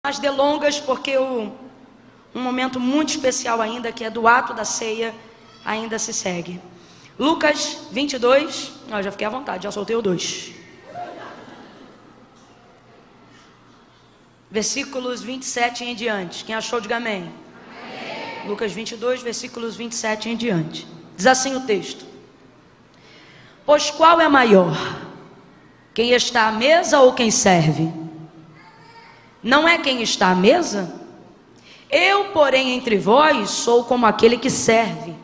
mais delongas, porque um momento muito especial ainda, que é do ato da ceia, ainda se segue. Lucas 22, já fiquei à vontade, já soltei o 2. Versículos 27 em diante. Quem achou, diga amém. Amém. Lucas 22, versículos 27 em diante. Diz assim o texto: pois qual é maior, quem está à mesa ou quem serve? Não é quem está à mesa? Eu, porém, entre vós, sou como aquele que serve.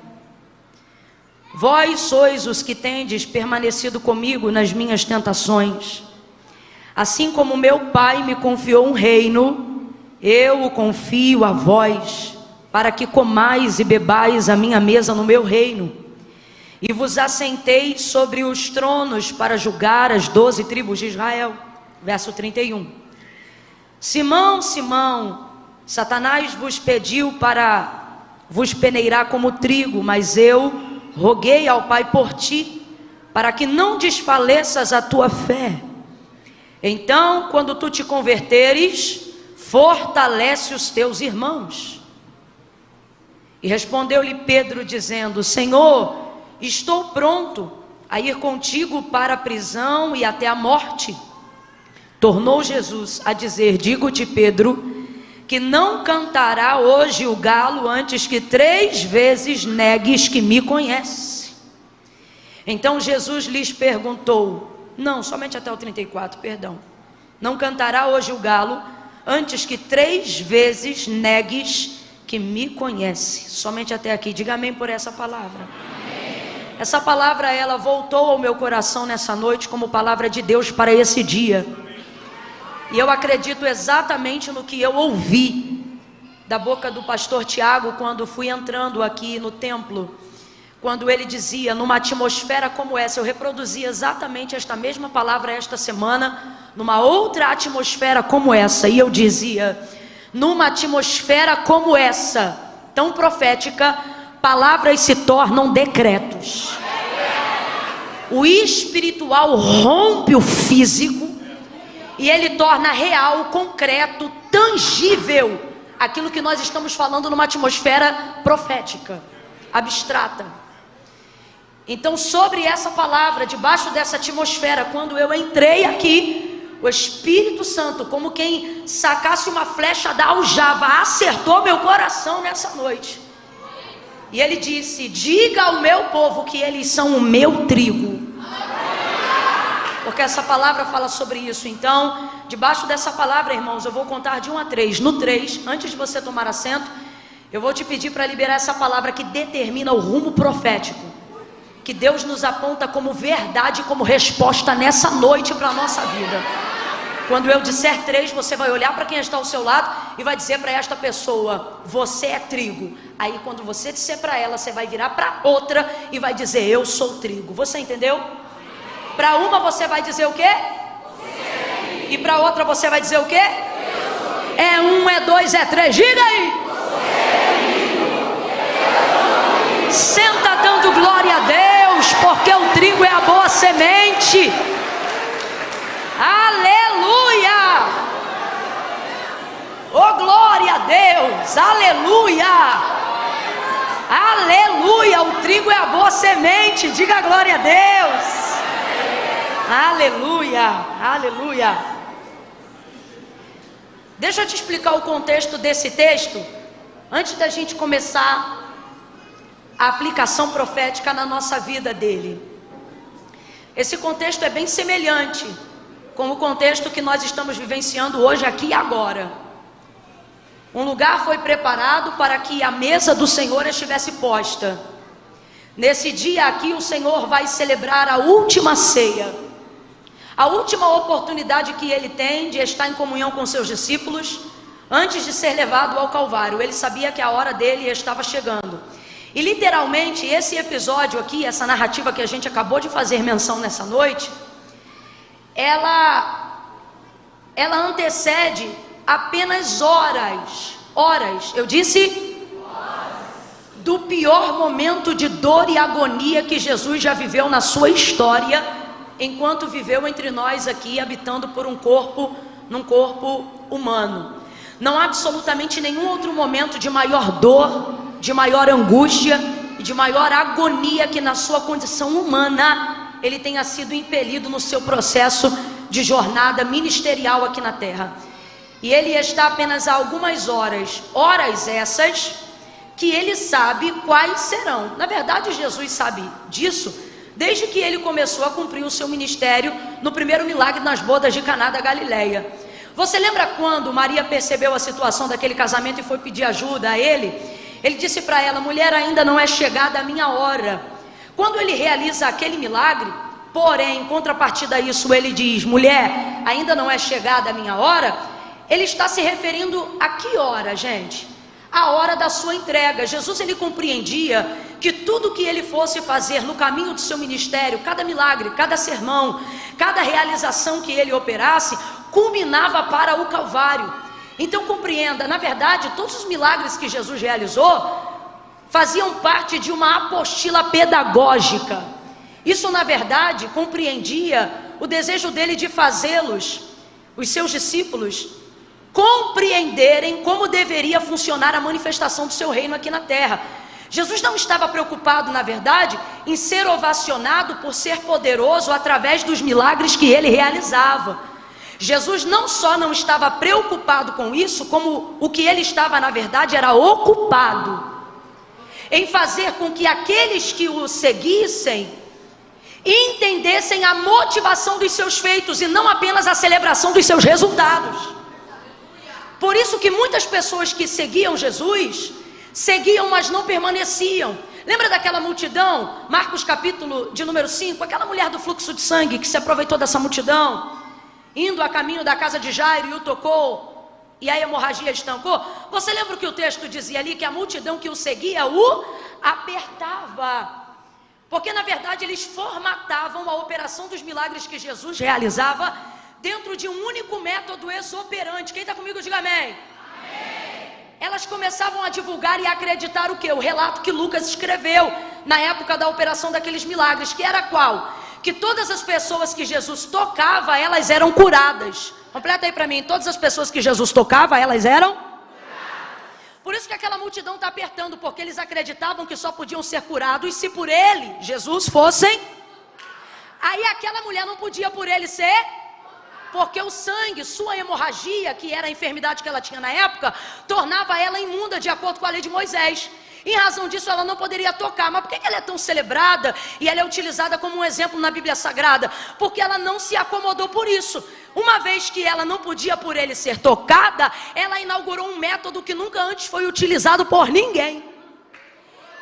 Vós sois os que tendes permanecido comigo nas minhas tentações. Assim como meu Pai me confiou um reino, eu o confio a vós, para que comais e bebais a minha mesa no meu reino, e vos assenteis sobre os tronos para julgar as 12 tribos de Israel. Verso 31. Simão, Simão, Satanás vos pediu para vos peneirar como trigo, mas eu roguei ao Pai por ti, para que não desfaleças a tua fé. Então, quando tu te converteres, fortalece os teus irmãos. E respondeu-lhe Pedro, dizendo: Senhor, estou pronto a ir contigo para a prisão e até a morte. Tornou Jesus a dizer: digo-te, Pedro, que não cantará hoje o galo antes que 3 vezes negues que me conhece. Então Jesus lhes perguntou, não, somente até o 34, perdão. Não cantará hoje o galo antes que 3 vezes negues que me conhece. Somente até aqui. Diga amém por essa palavra. Amém. Essa palavra, ela voltou ao meu coração nessa noite como palavra de Deus para esse dia. E eu acredito exatamente no que eu ouvi da boca do pastor Tiago quando fui entrando aqui no templo, quando ele dizia, numa atmosfera como essa. Eu reproduzi exatamente esta mesma palavra esta semana, numa outra atmosfera como essa, e eu dizia, numa atmosfera como essa, tão profética, palavras se tornam decretos. O espiritual rompe o físico, e ele torna real, concreto, tangível, aquilo que nós estamos falando numa atmosfera profética, abstrata. Então, sobre essa palavra, debaixo dessa atmosfera, quando eu entrei aqui, o Espírito Santo, como quem sacasse uma flecha da aljava, acertou meu coração nessa noite. E ele disse: diga ao meu povo que eles são o meu trigo. Porque essa palavra fala sobre isso. Então, debaixo dessa palavra, irmãos, eu vou contar de 1 a 3. No 3, antes de você tomar assento, eu vou te pedir para liberar essa palavra que determina o rumo profético, que Deus nos aponta como verdade, como resposta nessa noite para a nossa vida. Quando eu disser 3, você vai olhar para quem está ao seu lado e vai dizer para esta pessoa: você é trigo. Aí quando você disser para ela, você vai virar para outra e vai dizer: eu sou trigo. Você entendeu? Para uma você vai dizer o quê? E para outra você vai dizer o quê? É 1, é 2, é 3. Diga aí. Senta dando glória a Deus, porque o trigo é a boa semente. Aleluia! Oh, glória a Deus! Aleluia! Aleluia! O trigo é a boa semente. Diga glória a Deus! Aleluia, aleluia. Deixa eu te explicar o contexto desse texto, antes da gente começar a aplicação profética na nossa vida dele. Esse contexto é bem semelhante com o contexto que nós estamos vivenciando hoje, aqui e agora. Um lugar foi preparado para que a mesa do Senhor estivesse posta. Nesse dia aqui, o Senhor vai celebrar a última ceia. A última oportunidade que ele tem de estar em comunhão com seus discípulos, antes de ser levado ao Calvário. Ele sabia que a hora dele estava chegando. E literalmente esse episódio aqui, essa narrativa que a gente acabou de fazer menção nessa noite, ela antecede apenas horas, eu disse, do pior momento de dor e agonia que Jesus já viveu na sua história, enquanto viveu entre nós aqui, habitando por num corpo humano. Não há absolutamente nenhum outro momento de maior dor, de maior angústia e de maior agonia que na sua condição humana ele tenha sido impelido no seu processo de jornada ministerial aqui na terra. E ele está apenas a algumas horas essas que ele sabe quais serão. Na verdade, Jesus sabe disso desde que ele começou a cumprir o seu ministério no primeiro milagre nas bodas de Caná da Galileia. Você lembra quando Maria percebeu a situação daquele casamento e foi pedir ajuda a ele? Ele disse para ela: mulher, ainda não é chegada a minha hora. Quando ele realiza aquele milagre, porém, em contrapartida a isso, ele diz: mulher, ainda não é chegada a minha hora. Ele está se referindo a que hora, gente? A hora da sua entrega. Jesus, ele compreendia que tudo que ele fosse fazer no caminho do seu ministério, cada milagre, cada sermão, cada realização que ele operasse, culminava para o Calvário. Então compreenda, na verdade, todos os milagres que Jesus realizou faziam parte de uma apostila pedagógica. Isso, na verdade, compreendia o desejo dele de fazê-los, os seus discípulos, compreenderem como deveria funcionar a manifestação do seu reino aqui na terra. Jesus não estava preocupado, na verdade, em ser ovacionado por ser poderoso através dos milagres que ele realizava. Jesus não só não estava preocupado com isso, como o que ele estava, na verdade, era ocupado em fazer com que aqueles que o seguissem entendessem a motivação dos seus feitos e não apenas a celebração dos seus resultados. Por isso que muitas pessoas que seguiam Jesus, seguiam, mas não permaneciam. Lembra daquela multidão, Marcos capítulo de número 5, aquela mulher do fluxo de sangue que se aproveitou dessa multidão, indo a caminho da casa de Jairo e o tocou, e a hemorragia estancou? Você lembra o que o texto dizia ali? Que a multidão que o seguia o apertava, porque na verdade eles formatavam a operação dos milagres que Jesus realizava dentro de um único método exoperante. Quem está comigo, diga amém. Amém. Elas começavam a divulgar e a acreditar o que? O relato que Lucas escreveu na época da operação daqueles milagres, que era qual? Que todas as pessoas que Jesus tocava, elas eram curadas. Completa aí para mim: todas as pessoas que Jesus tocava, elas eram curadas. Por isso que aquela multidão está apertando, porque eles acreditavam que só podiam ser curados se por ele, Jesus, fossem. Aí aquela mulher não podia por ele ser, porque o sangue, sua hemorragia, que era a enfermidade que ela tinha na época, tornava ela imunda de acordo com a lei de Moisés. Em razão disso, ela não poderia tocar. Mas por que ela é tão celebrada e ela é utilizada como um exemplo na Bíblia Sagrada? Porque ela não se acomodou por isso. Uma vez que ela não podia por ele ser tocada, ela inaugurou um método que nunca antes foi utilizado por ninguém.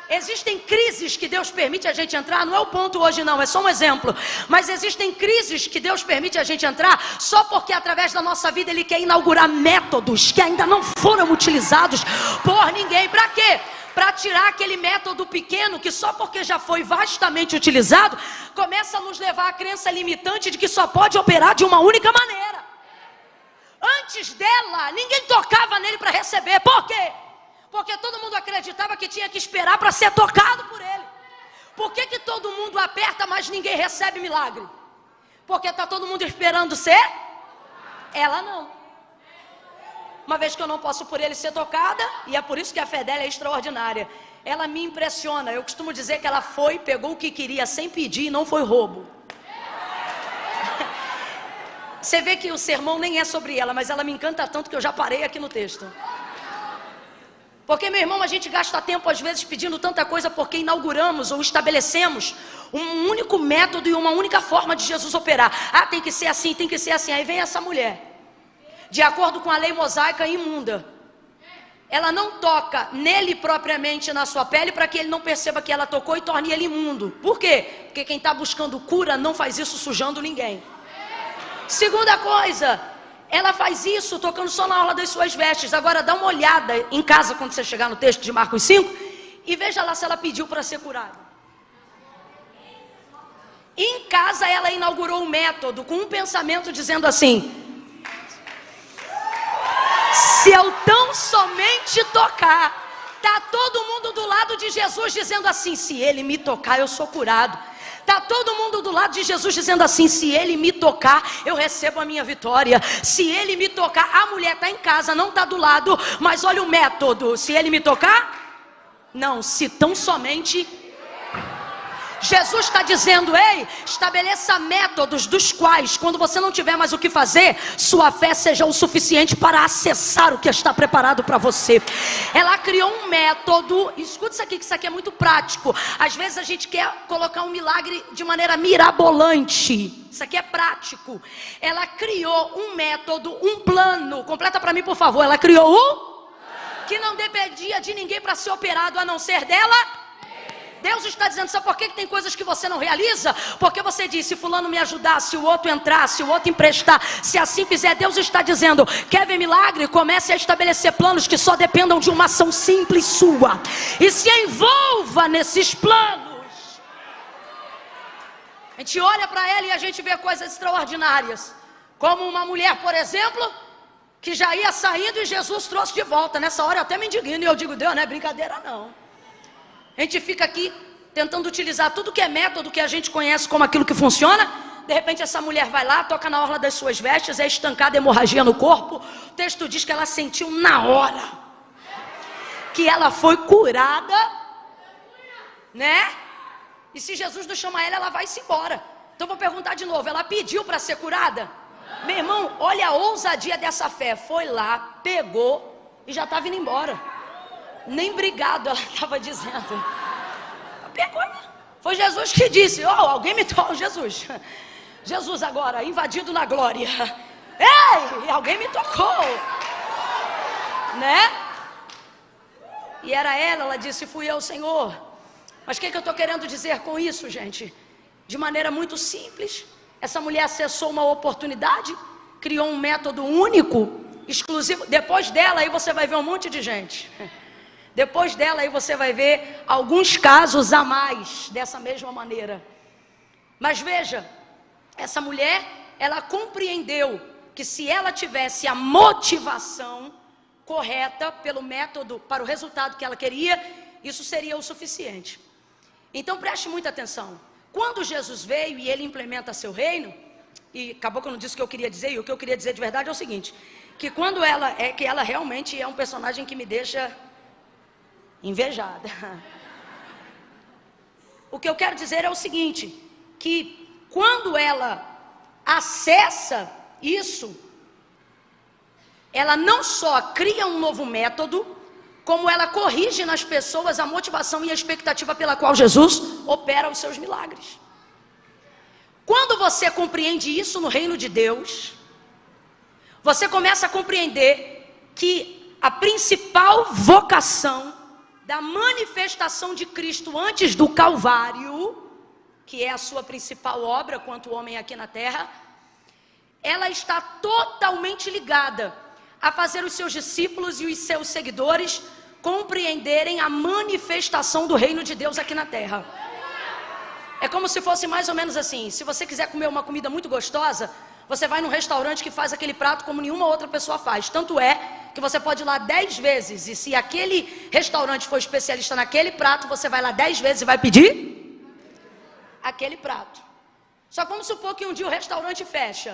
Existem crises que Deus permite a gente entrar, não é o ponto hoje não, é só um exemplo. Mas existem crises que Deus permite a gente entrar só porque através da nossa vida Ele quer inaugurar métodos que ainda não foram utilizados por ninguém. Para quê? Para tirar aquele método pequeno que só porque já foi vastamente utilizado, começa a nos levar à crença limitante de que só pode operar de uma única maneira. Antes dela, ninguém tocava nele para receber. Por quê? Porque todo mundo acreditava que tinha que esperar para ser tocado por ele. Por que todo mundo aperta, mas ninguém recebe milagre? Porque está todo mundo esperando ser? Ela não. Uma vez que eu não posso por ele ser tocada, e é por isso que a fé dela é extraordinária. Ela me impressiona. Eu costumo dizer que ela foi, pegou o que queria sem pedir e não foi roubo. Você vê que o sermão nem é sobre ela, mas ela me encanta tanto que eu já parei aqui no texto. Porque, meu irmão, a gente gasta tempo às vezes pedindo tanta coisa porque inauguramos ou estabelecemos um único método e uma única forma de Jesus operar. Ah, tem que ser assim, tem que ser assim. Aí vem essa mulher, de acordo com a lei mosaica, imunda. Ela não toca nele propriamente na sua pele para que ele não perceba que ela tocou e torne ele imundo. Por quê? Porque quem está buscando cura não faz isso sujando ninguém. Segunda coisa, ela faz isso tocando só na orla das suas vestes. Agora dá uma olhada em casa quando você chegar no texto de Marcos 5 e veja lá se ela pediu para ser curada. Em casa ela inaugurou um método com um pensamento dizendo assim: se eu tão somente tocar, tá todo mundo do lado de Jesus dizendo assim: se ele me tocar eu sou curado. Está todo mundo do lado de Jesus dizendo assim: se ele me tocar, eu recebo a minha vitória. Se ele me tocar, a mulher está em casa, não está do lado, mas olha o método: se ele me tocar, não, se tão somente. Jesus está dizendo: ei, estabeleça métodos dos quais, quando você não tiver mais o que fazer, sua fé seja o suficiente para acessar o que está preparado para você. Ela criou um método. Escuta isso aqui, que isso aqui é muito prático. Às vezes a gente quer colocar um milagre de maneira mirabolante. Isso aqui é prático. Ela criou um método, um plano. Completa para mim, por favor. Ela criou que não dependia de ninguém para ser operado, a não ser dela. Deus está dizendo: sabe por que tem coisas que você não realiza? Porque você diz: se fulano me ajudar, se o outro entrar, se o outro emprestar, se assim fizer. Deus está dizendo: quer ver milagre? Comece a estabelecer planos que só dependam de uma ação simples sua, e se envolva nesses planos. A gente olha para ela e a gente vê coisas extraordinárias, como uma mulher, por exemplo, que já ia saindo e Jesus trouxe de volta. Nessa hora eu até me indigno e eu digo: Deus, não é brincadeira não. A gente fica aqui tentando utilizar tudo que é método que a gente conhece como aquilo que funciona. De repente essa mulher vai lá, toca na orla das suas vestes, é estancada hemorragia no corpo. O texto diz que ela sentiu na hora que ela foi curada, né? E se Jesus não chama ela, ela vai-se embora. Então vou perguntar de novo: ela pediu para ser curada? Meu irmão, olha a ousadia dessa fé. Foi lá, pegou e já estava indo embora. Nem obrigado ela estava dizendo. Pegou. Foi Jesus que disse: oh, alguém me tocou. Jesus agora, invadido na glória. Ei, alguém me tocou, né? E era ela disse: fui eu, Senhor. Mas o que eu estou querendo dizer com isso, gente? De maneira muito simples, essa mulher acessou uma oportunidade, criou um método único, exclusivo. Depois dela aí você vai ver um monte de gente. Depois dela aí você vai ver alguns casos a mais dessa mesma maneira. Mas veja, essa mulher, ela compreendeu que se ela tivesse a motivação correta pelo método, para o resultado que ela queria, isso seria o suficiente. Então preste muita atenção. Quando Jesus veio e ele implementa seu reino, e acabou que eu não disse o que eu queria dizer, e o que eu queria dizer de verdade é o seguinte: que quando ela realmente é um personagem que me deixa invejada. O que eu quero dizer é o seguinte: que quando ela acessa isso, ela não só cria um novo método, como ela corrige nas pessoas a motivação e a expectativa pela qual Jesus opera os seus milagres. Quando você compreende isso no reino de Deus, você começa a compreender que a principal vocação da manifestação de Cristo antes do Calvário, que é a sua principal obra quanto homem aqui na terra, ela está totalmente ligada a fazer os seus discípulos e os seus seguidores compreenderem a manifestação do reino de Deus aqui na terra. É como se fosse mais ou menos assim: se você quiser comer uma comida muito gostosa, você vai num restaurante que faz aquele prato como nenhuma outra pessoa faz. Tanto é que você pode ir lá 10 vezes, e se aquele restaurante for especialista naquele prato, você vai lá 10 vezes e vai pedir aquele prato. Só vamos supor que um dia o restaurante fecha.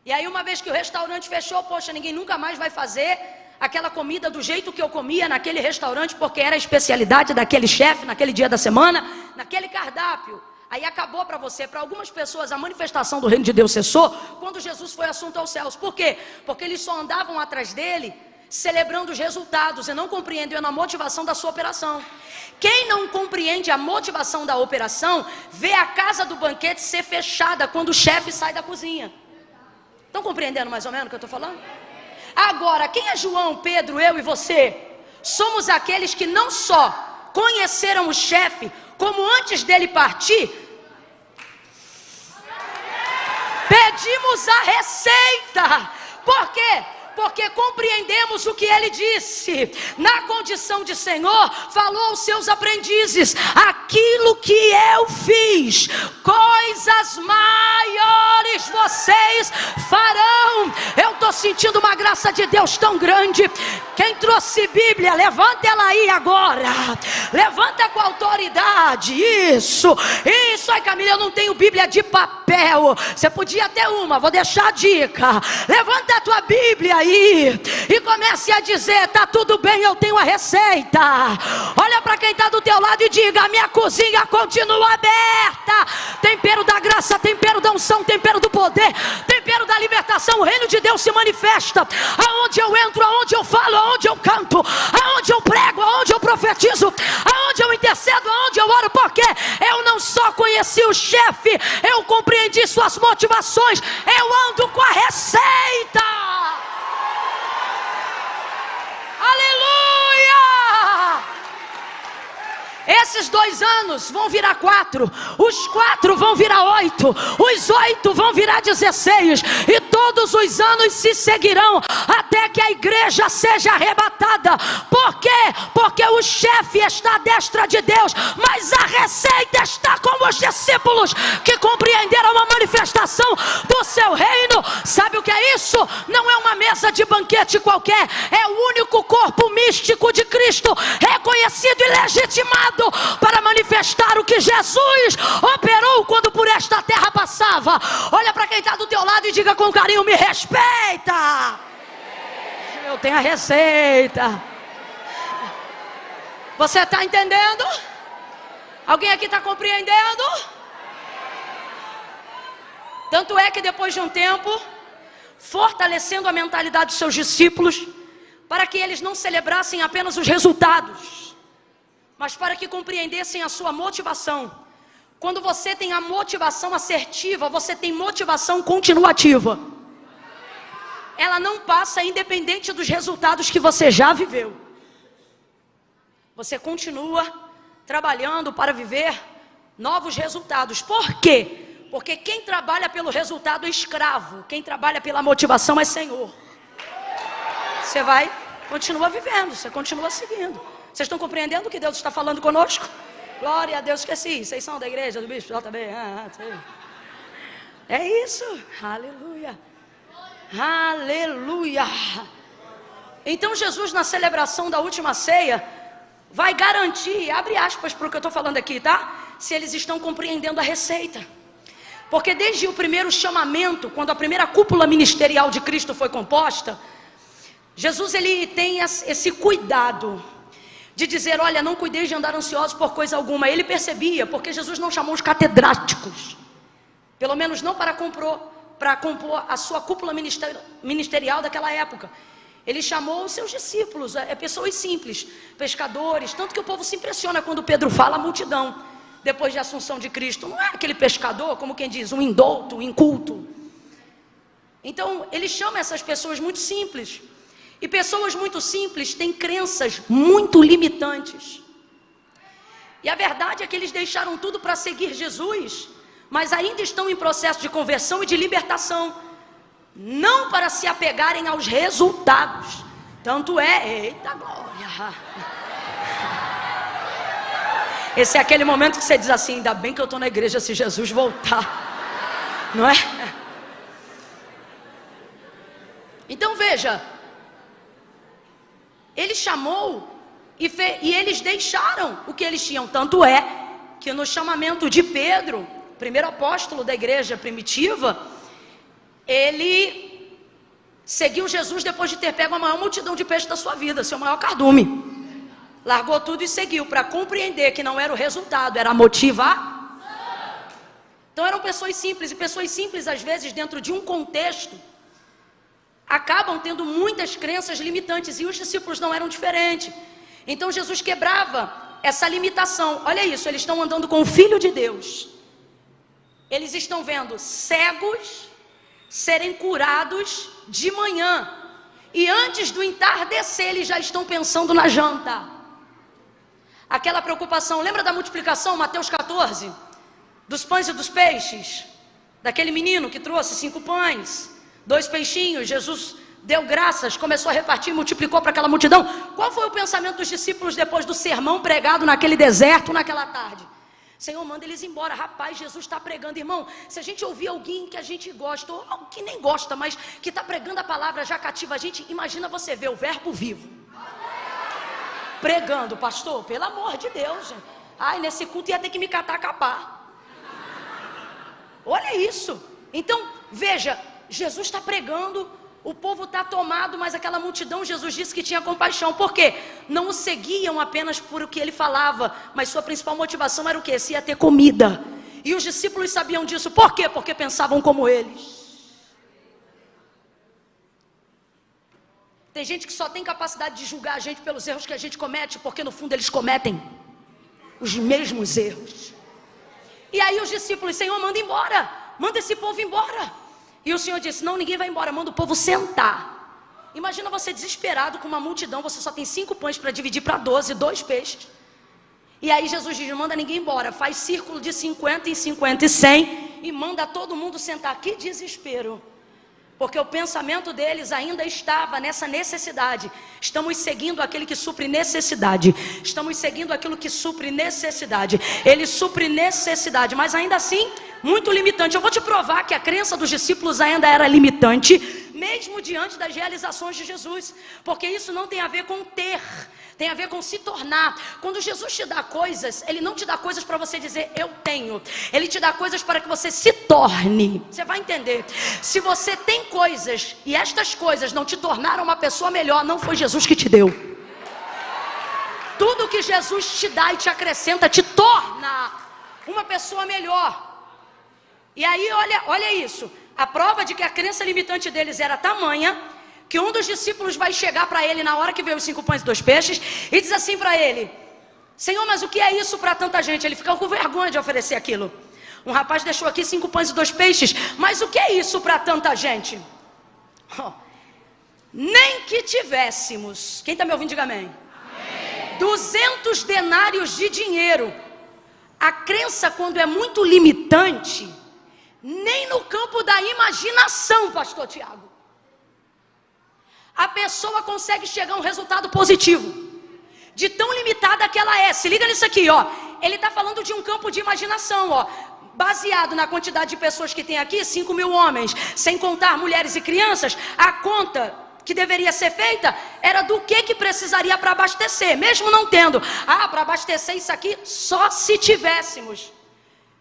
E aí, uma vez que o restaurante fechou, poxa, ninguém nunca mais vai fazer aquela comida do jeito que eu comia naquele restaurante, porque era a especialidade daquele chefe, naquele dia da semana, naquele cardápio. Aí acabou para você. Para algumas pessoas a manifestação do reino de Deus cessou quando Jesus foi assunto aos céus. Por quê? Porque eles só andavam atrás dele celebrando os resultados e não compreendendo a motivação da sua operação. Quem não compreende a motivação da operação vê a casa do banquete ser fechada quando o chefe sai da cozinha. Estão compreendendo mais ou menos o que eu estou falando? Agora, quem é João, Pedro, eu e você? Somos aqueles que não só conheceram o chefe, como antes dele partir, pedimos a receita. Por quê? Porque compreendemos isso que ele disse, na condição de Senhor, falou aos seus aprendizes: aquilo que eu fiz, coisas maiores vocês farão. Eu estou sentindo uma graça de Deus tão grande. Quem trouxe Bíblia, levanta ela aí agora, levanta com autoridade. Isso. Ai Camila, eu não tenho Bíblia de papel. Você podia ter uma, vou deixar a dica. Levanta a tua Bíblia aí e comece a dizer: tá tudo bem, eu tenho a receita. Olha para quem está do teu lado e diga: a minha cozinha continua aberta. Tempero da graça, tempero da unção, tempero do poder, tempero da libertação. O reino de Deus se manifesta aonde eu entro, aonde eu falo, aonde eu canto, aonde eu prego, aonde eu profetizo, aonde eu intercedo, aonde eu oro. Porque eu não só conheci o chefe, eu compreendi suas motivações. Eu ando com a receita. Aleluia! Esses 2 anos vão virar 4, os 4 vão virar 8, os 8 vão virar 16, e todos os anos se seguirão até que a igreja seja arrebatada. Por quê? Porque o chefe está à destra de Deus, mas a receita está com os discípulos que compreenderam a manifestação do seu reino. Sabe o que é isso? Não é uma mesa de banquete qualquer, é o único corpo místico de Cristo, reconhecido e legitimado para manifestar o que Jesus operou quando por esta terra passava. Olha para quem está do teu lado e diga com carinho: me respeita. Eu tenho a receita. Você está entendendo? Alguém aqui está compreendendo? Tanto é que depois de um tempo, fortalecendo a mentalidade dos seus discípulos, para que eles não celebrassem apenas os resultados, mas para que compreendessem a sua motivação. Quando você tem a motivação assertiva, você tem motivação continuativa. Ela não passa independente dos resultados que você já viveu. Você continua trabalhando para viver novos resultados. Por quê? Porque quem trabalha pelo resultado é escravo. Quem trabalha pela motivação é senhor. Você continua vivendo, você continua seguindo. Vocês estão compreendendo o que Deus está falando conosco? Glória a Deus, esqueci. Vocês são da igreja do bispo JB? É isso. Aleluia. Aleluia. Então Jesus, na celebração da última ceia, vai garantir, abre aspas para o que eu estou falando aqui, tá? Se eles estão compreendendo a receita. Porque desde o primeiro chamamento, quando a primeira cúpula ministerial de Cristo foi composta, Jesus ele tem esse cuidado de dizer: olha, não cuideis de andar ansiosos por coisa alguma. Ele percebia, porque Jesus não chamou os catedráticos, pelo menos não para compor a sua cúpula ministerial daquela época. Ele chamou os seus discípulos, pessoas simples, pescadores. Tanto que o povo se impressiona quando Pedro fala a multidão, depois de Assunção de Cristo. Não é aquele pescador, como quem diz, um indouto, um inculto. Então ele chama essas pessoas muito simples. E pessoas muito simples têm crenças muito limitantes. E a verdade é que eles deixaram tudo para seguir Jesus, mas ainda estão em processo de conversão e de libertação, não para se apegarem aos resultados. Tanto é, eita glória. Esse é aquele momento que você diz assim: ainda bem que eu estou na igreja se Jesus voltar. Não é? Então veja, ele chamou e eles deixaram o que eles tinham. Tanto é que no chamamento de Pedro, primeiro apóstolo da igreja primitiva, ele seguiu Jesus depois de ter pego a maior multidão de peixes da sua vida, seu maior cardume. Largou tudo e seguiu, para compreender que não era o resultado, era a motivação. Então eram pessoas simples, e pessoas simples às vezes dentro de um contexto acabam tendo muitas crenças limitantes, e os discípulos não eram diferentes. Então Jesus quebrava essa limitação. Olha isso, eles estão andando com o Filho de Deus. Eles estão vendo cegos serem curados de manhã, e antes do entardecer eles já estão pensando na janta. Aquela preocupação, lembra da multiplicação, Mateus 14? Dos pães e dos peixes? Daquele menino que trouxe 5 pães, 2 peixinhos. Jesus deu graças, começou a repartir, multiplicou para aquela multidão. Qual foi o pensamento dos discípulos depois do sermão pregado naquele deserto, naquela tarde? Senhor, manda eles embora. Rapaz, Jesus está pregando. Irmão, se a gente ouvir alguém que a gente gosta, ou alguém que nem gosta, mas que está pregando a palavra, já cativa a gente, imagina você ver o verbo vivo pregando. Pastor, pelo amor de Deus, gente. Ai, nesse culto ia ter que me catar a capar. Olha isso. Então, veja, Jesus está pregando, o povo está tomado, mas aquela multidão, Jesus disse que tinha compaixão. Por quê? Não o seguiam apenas por o que ele falava, mas sua principal motivação era o quê? Se ia ter comida. E os discípulos sabiam disso. Por quê? Porque pensavam como eles. Tem gente que só tem capacidade de julgar a gente pelos erros que a gente comete, porque no fundo eles cometem os mesmos erros. E aí os discípulos, Senhor, manda embora, manda esse povo embora. E o Senhor disse, não, ninguém vai embora, manda o povo sentar. Imagina você desesperado com uma multidão, você só tem 5 pães para dividir para 12, 2 peixes. E aí Jesus diz, não manda ninguém embora, faz círculo de 50 em 50 e 100 e manda todo mundo sentar. Que desespero. Porque o pensamento deles ainda estava nessa necessidade. Estamos seguindo aquele que supre necessidade. Estamos seguindo aquilo que supre necessidade. Ele supre necessidade, mas ainda assim, muito limitante. Eu vou te provar que a crença dos discípulos ainda era limitante, mesmo diante das realizações de Jesus. Porque isso não tem a ver com ter, tem a ver com se tornar. Quando Jesus te dá coisas, Ele não te dá coisas para você dizer, eu tenho. Ele te dá coisas para que você se torne. Você vai entender. Se você tem coisas, e estas coisas não te tornaram uma pessoa melhor, não foi Jesus que te deu. Tudo que Jesus te dá e te acrescenta, te torna uma pessoa melhor. E aí, olha isso. A prova de que a crença limitante deles era tamanha, que um dos discípulos vai chegar para ele na hora que vê os 5 pães e 2 peixes e diz assim para ele, Senhor, mas o que é isso para tanta gente? Ele fica com vergonha de oferecer aquilo. Um rapaz deixou aqui 5 pães e 2 peixes, mas o que é isso para tanta gente? Nem que tivéssemos, quem está me ouvindo diga amém, 200 denários de dinheiro. A crença, quando é muito limitante, nem no campo da imaginação, pastor Tiago, a pessoa consegue chegar a um resultado positivo, de tão limitada que ela é. Se liga nisso aqui, ó. Ele está falando de um campo de imaginação, ó. Baseado na quantidade de pessoas que tem aqui, 5 mil homens, sem contar mulheres e crianças, a conta que deveria ser feita era do que precisaria para abastecer, mesmo não tendo. Para abastecer isso aqui, só se tivéssemos.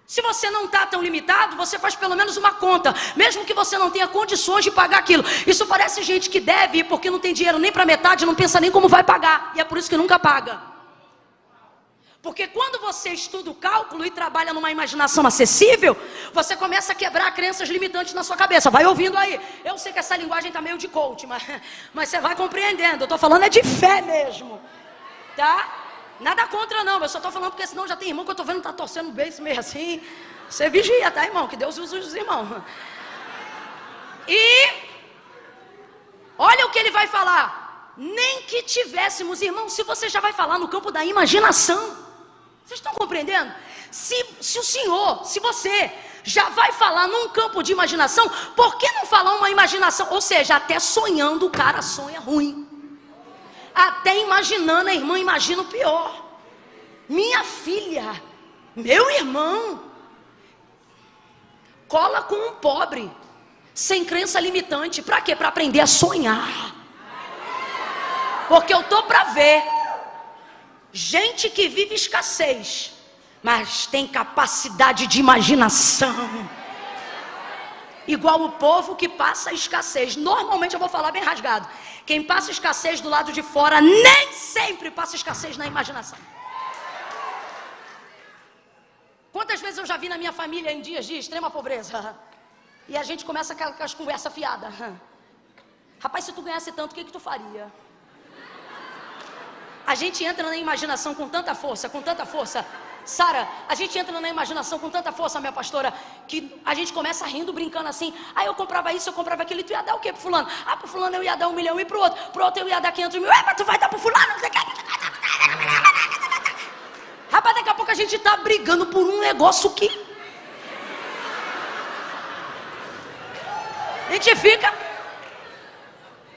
Se você não está tão limitado, você faz pelo menos uma conta, mesmo que você não tenha condições de pagar aquilo. Isso parece gente que deve, porque não tem dinheiro nem para metade, não pensa nem como vai pagar, e é por isso que nunca paga. Porque quando você estuda o cálculo e trabalha numa imaginação acessível, você começa a quebrar crenças limitantes na sua cabeça. Vai ouvindo aí. Eu sei que essa linguagem está meio de coach, mas você vai compreendendo. Eu estou falando é de fé mesmo, tá? Nada contra não, eu só estou falando porque senão já tem irmão que eu estou vendo que está torcendo o beijo meio assim. Você vigia, tá, irmão? Que Deus use os irmãos. E olha o que ele vai falar. Nem que tivéssemos, irmão, se você já vai falar no campo da imaginação. Vocês estão compreendendo? Se o Senhor, se você já vai falar num campo de imaginação, por que não falar uma imaginação? Ou seja, até sonhando o cara sonha ruim. Até imaginando, a irmã imagina o pior. Minha filha, meu irmão, cola com um pobre, sem crença limitante. Para quê? Para aprender a sonhar. Porque eu tô para ver gente que vive escassez, mas tem capacidade de imaginação. Igual o povo que passa escassez. Normalmente eu vou falar bem rasgado. Quem passa escassez do lado de fora nem sempre passa escassez na imaginação. Quantas vezes eu já vi na minha família em dias de extrema pobreza, e a gente começa com aquelas conversas fiadas. Rapaz, se tu ganhasse tanto, o que tu faria? A gente entra na imaginação com tanta força, Sara, a gente entra na imaginação com tanta força, minha pastora, que a gente começa rindo, brincando assim. Eu comprava isso, eu comprava aquilo, e tu ia dar o quê pro fulano? Pro fulano eu ia dar 1 milhão, e pro outro eu ia dar 500 mil. Mas tu vai dar pro fulano? Rapaz, daqui a pouco a gente tá brigando por um negócio que a gente fica.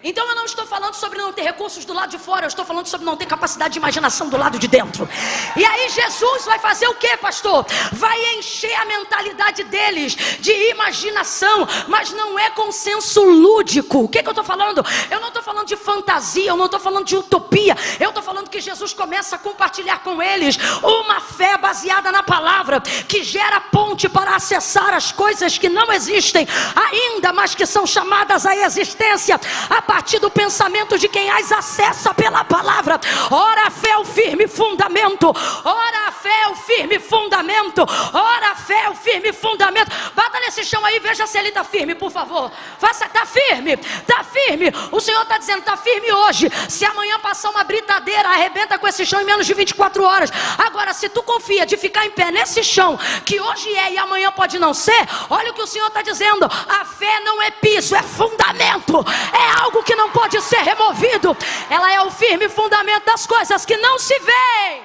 Então eu não estou falando sobre não ter recursos do lado de fora, eu estou falando sobre não ter capacidade de imaginação do lado de dentro. E aí Jesus vai fazer o que, pastor? Vai encher a mentalidade deles de imaginação, mas não é com senso lúdico. O que eu estou falando? Eu não estou falando de fantasia, eu não estou falando de utopia, eu estou falando que Jesus começa a compartilhar com eles uma fé baseada na palavra, que gera ponte para acessar as coisas que não existem ainda, mas que são chamadas à existência a partir do pensamento de quem as acessa pela palavra. Ora a fé é o firme fundamento, ora a fé é o firme fundamento, ora a fé é o firme fundamento. Bata nesse chão aí, veja se ele está firme, por favor. Faça, está firme, está firme. O Senhor está dizendo, está firme hoje. Se amanhã passar uma britadeira, arrebenta com esse chão em menos de 24 horas. Agora, se tu confia de ficar em pé nesse chão, que hoje é e amanhã pode não ser, olha o que o Senhor está dizendo. A fé não é piso, é fundamento, é algo que não pode ser removido. Ela é o firme fundamento das coisas que não se veem,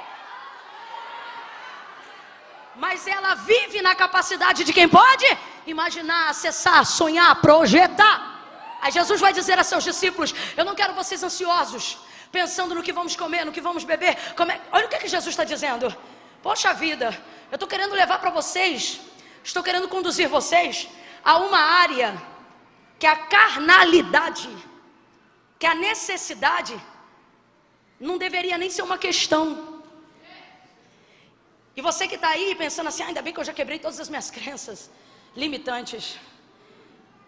mas ela vive na capacidade de quem pode imaginar, acessar, sonhar, projetar. Aí Jesus vai dizer a seus discípulos: eu não quero vocês ansiosos, pensando no que vamos comer, no que vamos beber. Olha o que Jesus está dizendo. Poxa vida, eu estou querendo levar para vocês, estou querendo conduzir vocês a uma área que a carnalidade, que a necessidade não deveria nem ser uma questão. E você que está aí pensando assim, ainda bem que eu já quebrei todas as minhas crenças limitantes.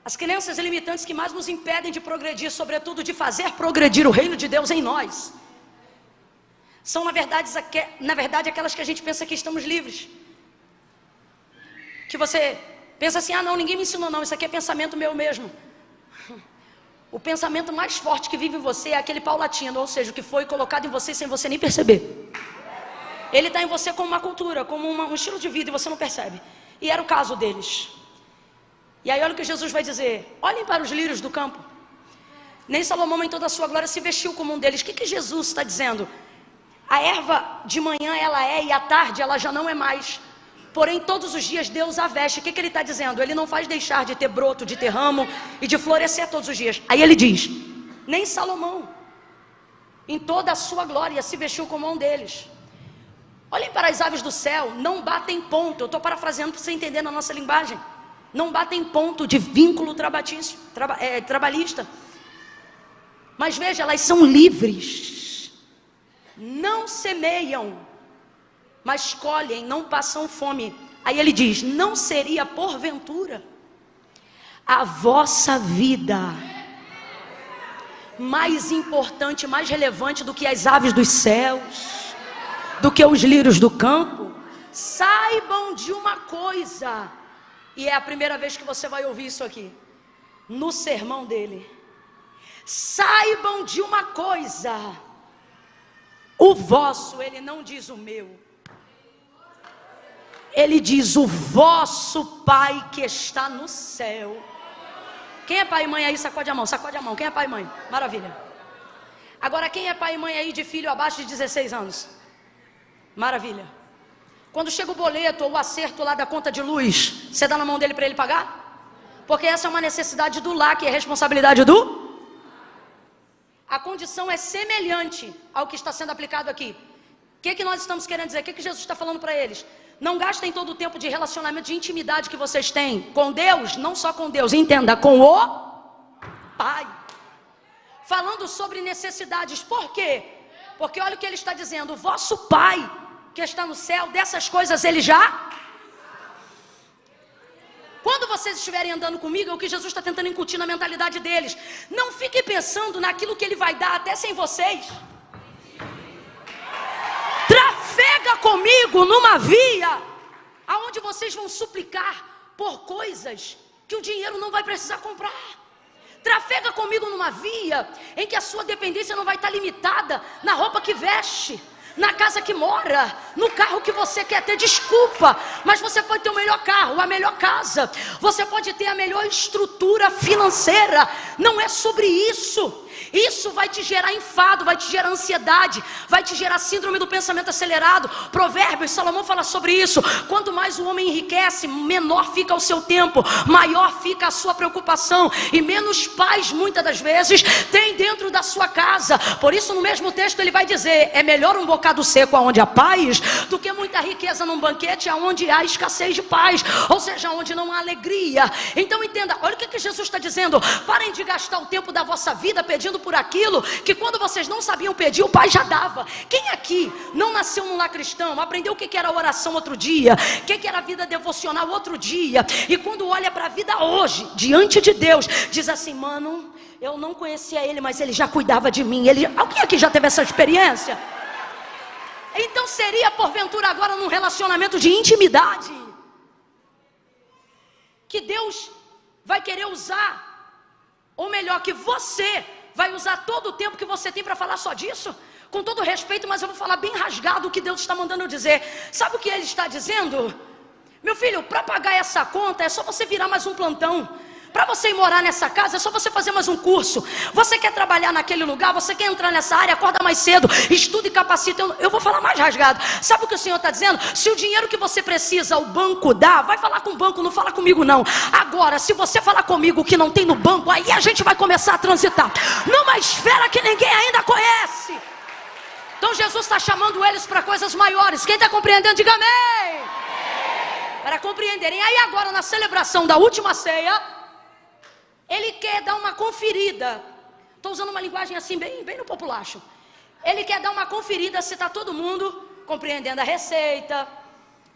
As crenças limitantes que mais nos impedem de progredir, sobretudo de fazer progredir o reino de Deus em nós, são na verdade aquelas que a gente pensa que estamos livres. Que você pensa assim, ah não, ninguém me ensinou não, isso aqui é pensamento meu mesmo. O pensamento mais forte que vive em você é aquele paulatino, ou seja, o que foi colocado em você sem você nem perceber. Ele está em você como uma cultura, como um estilo de vida, e você não percebe. E era o caso deles. E aí olha o que Jesus vai dizer: olhem para os lírios do campo. Nem Salomão em toda a sua glória se vestiu como um deles. O que Jesus está dizendo? A erva de manhã ela é, e à tarde ela já não é mais. Porém todos os dias Deus a veste. O que ele está dizendo? Ele não faz deixar de ter broto, de ter ramo e de florescer todos os dias. Aí ele diz: nem Salomão em toda a sua glória se vestiu como um deles. Olhem para as aves do céu, não batem ponto. Eu estou parafraseando para você entender na nossa linguagem. Não batem ponto de vínculo trabalhista. Mas veja, elas são livres. Não semeiam, mas colhem, não passam fome. Aí ele diz: não seria porventura a vossa vida mais importante, mais relevante do que as aves dos céus, do que os lírios do campo? Saibam de uma coisa, e é a primeira vez que você vai ouvir isso aqui, no sermão dele. Saibam de uma coisa: o vosso, ele não diz o meu, ele diz o vosso Pai que está no céu. Quem é pai e mãe aí? Sacode a mão, sacode a mão. Quem é pai e mãe? Maravilha. Agora quem é pai e mãe aí de filho abaixo de 16 anos? Maravilha. Quando chega o boleto ou o acerto lá da conta de luz, você dá na mão dele para ele pagar? Porque essa é uma necessidade do lar, que é responsabilidade do... A condição é semelhante ao que está sendo aplicado aqui. O que nós estamos querendo dizer? O que Jesus está falando para eles? Não gastem todo o tempo de relacionamento, de intimidade que vocês têm com Deus, não só com Deus, entenda, com o Pai. Falando sobre necessidades. Por quê? Porque olha o que ele está dizendo: o vosso Pai que está no céu, dessas coisas ele já... Quando vocês estiverem andando comigo, é o que Jesus está tentando incutir na mentalidade deles. Não fiquem pensando naquilo que ele vai dar até sem vocês. Trafega comigo numa via aonde vocês vão suplicar por coisas que o dinheiro não vai precisar comprar. Trafega comigo numa via em que a sua dependência não vai estar limitada na roupa que veste, na casa que mora, no carro que você quer ter. Desculpa, mas você pode ter o melhor carro, a melhor casa, você pode ter a melhor estrutura financeira. Não é sobre isso. Isso vai te gerar enfado, vai te gerar ansiedade, vai te gerar síndrome do pensamento acelerado. Provérbios, Salomão fala sobre isso. Quanto mais o homem enriquece, menor fica o seu tempo, maior fica a sua preocupação, e menos paz muitas das vezes tem dentro da sua casa. Por isso no mesmo texto ele vai dizer: é melhor um bocado seco aonde há paz, do que muita riqueza num banquete aonde há escassez de paz, ou seja, onde não há alegria. Então entenda, olha o que Jesus está dizendo: parem de gastar o tempo da vossa vida pedindo por aquilo que quando vocês não sabiam pedir, o Pai já dava. Quem aqui não nasceu num lar cristão, aprendeu o que era oração outro dia, o que era a vida devocional outro dia, e quando olha para a vida hoje, diante de Deus, diz assim: mano, eu não conhecia ele, mas ele já cuidava de mim. Alguém aqui já teve essa experiência? Então seria porventura agora num relacionamento de intimidade que Deus vai querer usar, ou melhor, que você vai usar todo o tempo que você tem para falar só disso? Com todo respeito, mas eu vou falar bem rasgado o que Deus está mandando eu dizer. Sabe o que Ele está dizendo? Meu filho, para pagar essa conta é só você virar mais um plantão. Para você ir morar nessa casa é só você fazer mais um curso. Você quer trabalhar naquele lugar, você quer entrar nessa área, acorda mais cedo, estuda e capacita. Eu vou falar mais rasgado. Sabe o que o Senhor está dizendo? Se o dinheiro que você precisa o banco dá, vai falar com o banco, não fala comigo não. Agora, se você falar comigo o que não tem no banco, aí a gente vai começar a transitar numa esfera que ninguém ainda conhece. Então Jesus está chamando eles para coisas maiores. Quem está compreendendo, diga amém. Para compreenderem. Aí agora na celebração da última ceia, Ele quer dar uma conferida. Estou usando uma linguagem assim bem no populacho. Ele quer dar uma conferida se está todo mundo compreendendo a receita,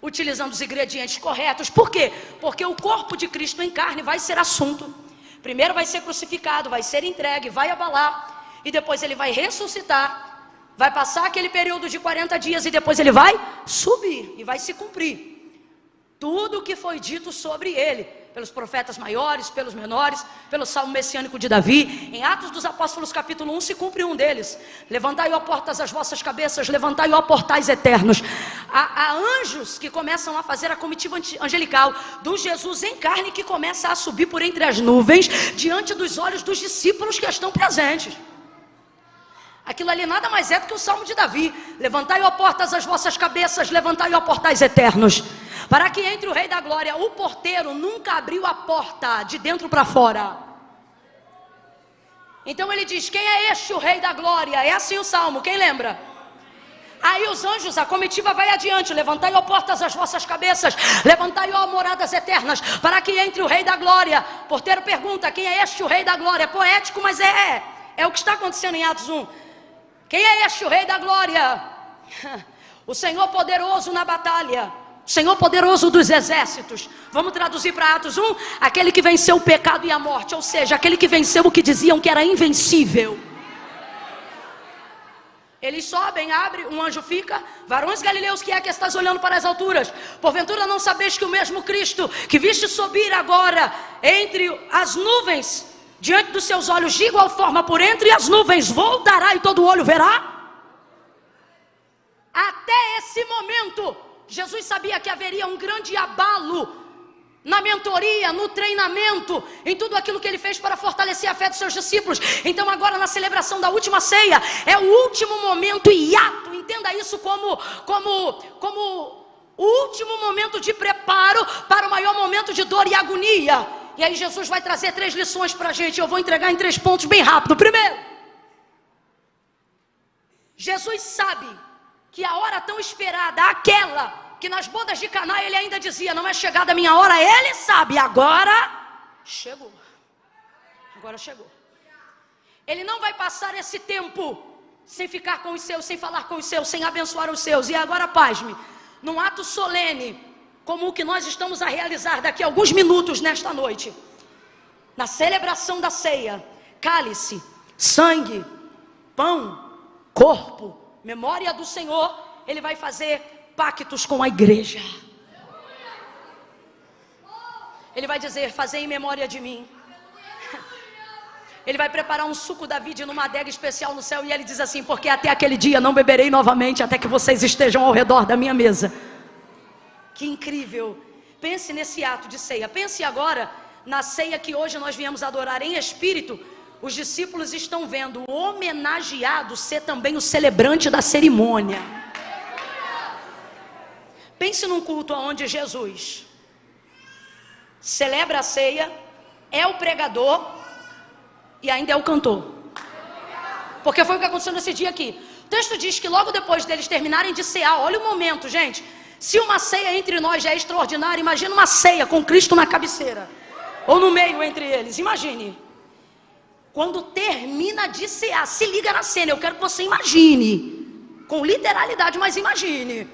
utilizando os ingredientes corretos. Por quê? Porque o corpo de Cristo em carne vai ser assunto. Primeiro vai ser crucificado, vai ser entregue, vai abalar, e depois ele vai ressuscitar. Vai passar aquele período de 40 dias e depois ele vai subir e vai se cumprir tudo o que foi dito sobre ele, pelos profetas maiores, pelos menores, pelo salmo messiânico de Davi. Em Atos dos Apóstolos capítulo 1 se cumpre um deles: levantai, ó portas, as vossas cabeças, levantai, ó portais eternos. Há anjos que começam a fazer a comitiva angelical do Jesus em carne, que começa a subir por entre as nuvens, diante dos olhos dos discípulos que estão presentes. Aquilo ali nada mais é do que o salmo de Davi: levantai, ó portas, as vossas cabeças, levantai, ó portais eternos, para que entre o Rei da Glória. O porteiro nunca abriu a porta de dentro para fora. Então ele diz: quem é este o Rei da Glória? É assim o salmo, quem lembra? Aí os anjos, a comitiva vai adiante: levantai, ó portas, as vossas cabeças, levantai, ó moradas eternas, para que entre o Rei da Glória. O porteiro pergunta: quem é este o Rei da Glória? Poético, mas é o que está acontecendo em Atos 1. Quem é este o Rei da Glória? O Senhor poderoso na batalha, o Senhor poderoso dos exércitos. Vamos traduzir para Atos 1: aquele que venceu o pecado e a morte, ou seja, aquele que venceu o que diziam que era invencível. Eles sobem, abre, um anjo fica: varões galileus, que é que estás olhando para as alturas? Porventura não sabeis que o mesmo Cristo que viste subir agora entre as nuvens, diante dos seus olhos, de igual forma por entre as nuvens voltará, e todo olho verá? Até esse momento Jesus sabia que haveria um grande abalo na mentoria, no treinamento, em tudo aquilo que ele fez para fortalecer a fé dos seus discípulos. Então agora na celebração da última ceia, é o último momento hiato. Entenda isso como o último momento de preparo para o maior momento de dor e agonia. E aí Jesus vai trazer 3 lições para a gente. Eu vou entregar em 3 pontos bem rápido. Primeiro, Jesus sabe que a hora tão esperada, aquela que nas bodas de Caná ele ainda dizia: não é chegada a minha hora. Ele sabe, agora chegou. Agora chegou. Ele não vai passar esse tempo sem ficar com os seus, sem falar com os seus, sem abençoar os seus. E agora, pasme, num ato solene como o que nós estamos a realizar daqui a alguns minutos nesta noite, na celebração da ceia, cálice, sangue, pão, corpo, memória do Senhor, ele vai fazer pactos com a igreja. Ele vai dizer: fazei em memória de mim. Ele vai preparar um suco da vida numa adega especial no céu, e ele diz assim: porque até aquele dia não beberei novamente, até que vocês estejam ao redor da minha mesa. Que incrível! Pense nesse ato de ceia. Pense agora na ceia que hoje nós viemos adorar em espírito. os discípulos estão vendo o homenageado ser também o celebrante da cerimônia. Pense num culto onde Jesus celebra a ceia, é o pregador e ainda é o cantor. Porque foi o que aconteceu nesse dia aqui. O texto diz que logo depois deles terminarem de cear, olha o momento, gente. Se uma ceia entre nós já é extraordinária, imagina uma ceia com Cristo na cabeceira, ou no meio entre eles, imagine. Quando termina de cear, se liga na cena, eu quero que você imagine, com literalidade, mas imagine.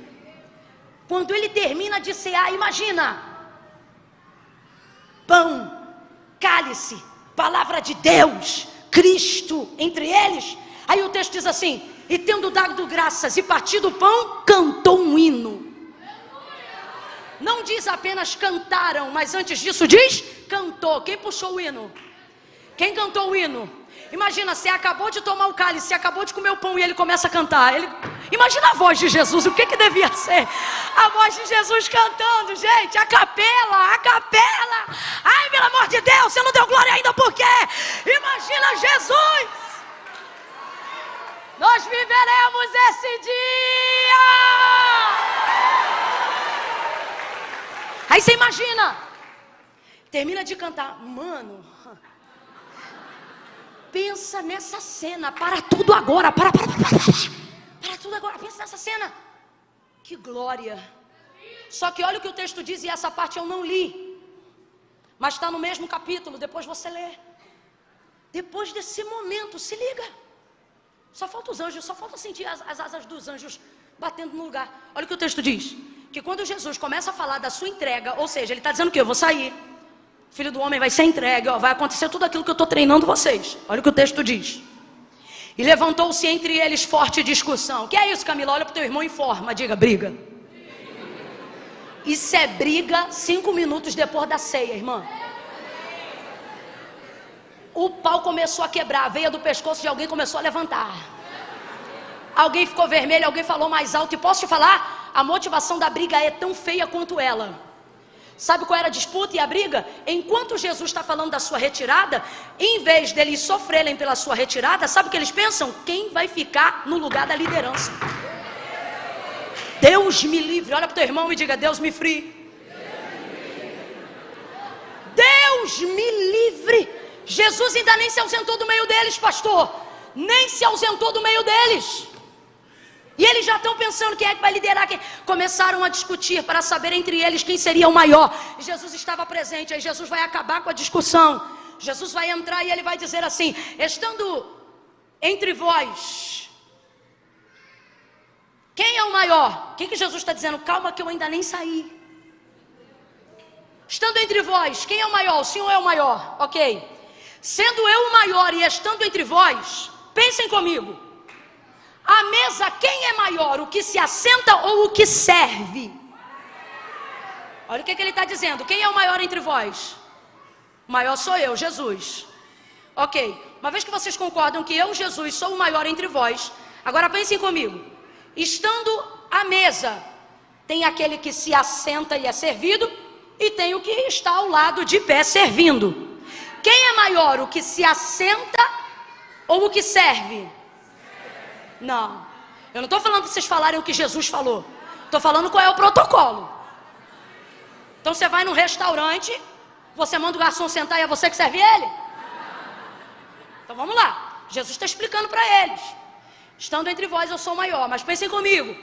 Quando ele termina de cear, imagina. Pão, cálice, palavra de Deus, Cristo entre eles. Aí o texto diz assim: e tendo dado graças e partido o pão, cantou um hino. Não diz apenas cantaram, mas antes disso diz cantou. Quem puxou o hino? Quem cantou o hino? Imagina, você acabou de tomar o cálice, você acabou de comer o pão e ele começa a cantar. Imagina a voz de Jesus, o que devia ser? A voz de Jesus cantando, gente, a capela, a capela. Ai, pelo amor de Deus, você não deu glória ainda por quê? Imagina Jesus. Nós viveremos esse dia. Aí você imagina, termina de cantar, mano, pensa nessa cena, para tudo agora, para tudo agora, pensa nessa cena, que glória. Só que olha o que o texto diz, e essa parte eu não li, mas está no mesmo capítulo, depois você lê. Depois desse momento, se liga, só falta os anjos, só falta sentir as asas dos anjos batendo no lugar. Olha o que o texto diz, que quando Jesus começa a falar da sua entrega, ou seja, ele está dizendo que eu vou sair, Filho do homem vai ser entregue, ó, vai acontecer tudo aquilo que eu estou treinando vocês. Olha o que o texto diz. E levantou-se entre eles forte discussão. Que é isso, Camila? Olha para o teu irmão e informa, diga, briga. Isso é briga 5 minutos depois da ceia, irmã. O pau começou a quebrar, a veia do pescoço de alguém começou a levantar. Alguém ficou vermelho, alguém falou mais alto. E posso te falar, a motivação da briga é tão feia quanto ela. Sabe qual era a disputa e a briga? Enquanto Jesus está falando da sua retirada, em vez deles sofrerem pela sua retirada, sabe o que eles pensam? Quem vai ficar no lugar da liderança? Deus me livre. Olha para o teu irmão e diga, Deus me free. Deus me livre. Jesus ainda nem se ausentou do meio deles, pastor. Nem se ausentou do meio deles. E eles já estão pensando quem é que vai liderar quem. Começaram a discutir para saber entre eles quem seria o maior. E Jesus estava presente. Aí Jesus vai acabar com a discussão. Jesus vai entrar e ele vai dizer assim: estando entre vós, quem é o maior? O que Jesus está dizendo? Calma que eu ainda nem saí. Estando entre vós, quem é o maior? O Senhor é o maior, ok. Sendo eu o maior e estando entre vós, pensem comigo. A mesa, quem é maior? O que se assenta ou o que serve? Olha o que ele está dizendo. Quem é o maior entre vós? O maior sou eu, Jesus. Ok, uma vez que vocês concordam que eu, Jesus, sou o maior entre vós, agora pensem comigo. Estando à mesa, tem aquele que se assenta e é servido, e tem o que está ao lado de pé servindo. Quem é maior, o que se assenta ou o que serve? Não, eu não estou falando para vocês falarem o que Jesus falou. Estou falando qual é o protocolo. Então você vai num restaurante, você manda o garçom sentar e é você que serve ele? Então vamos lá, Jesus está explicando para eles. Estando entre vós eu sou o maior, mas pensem comigo.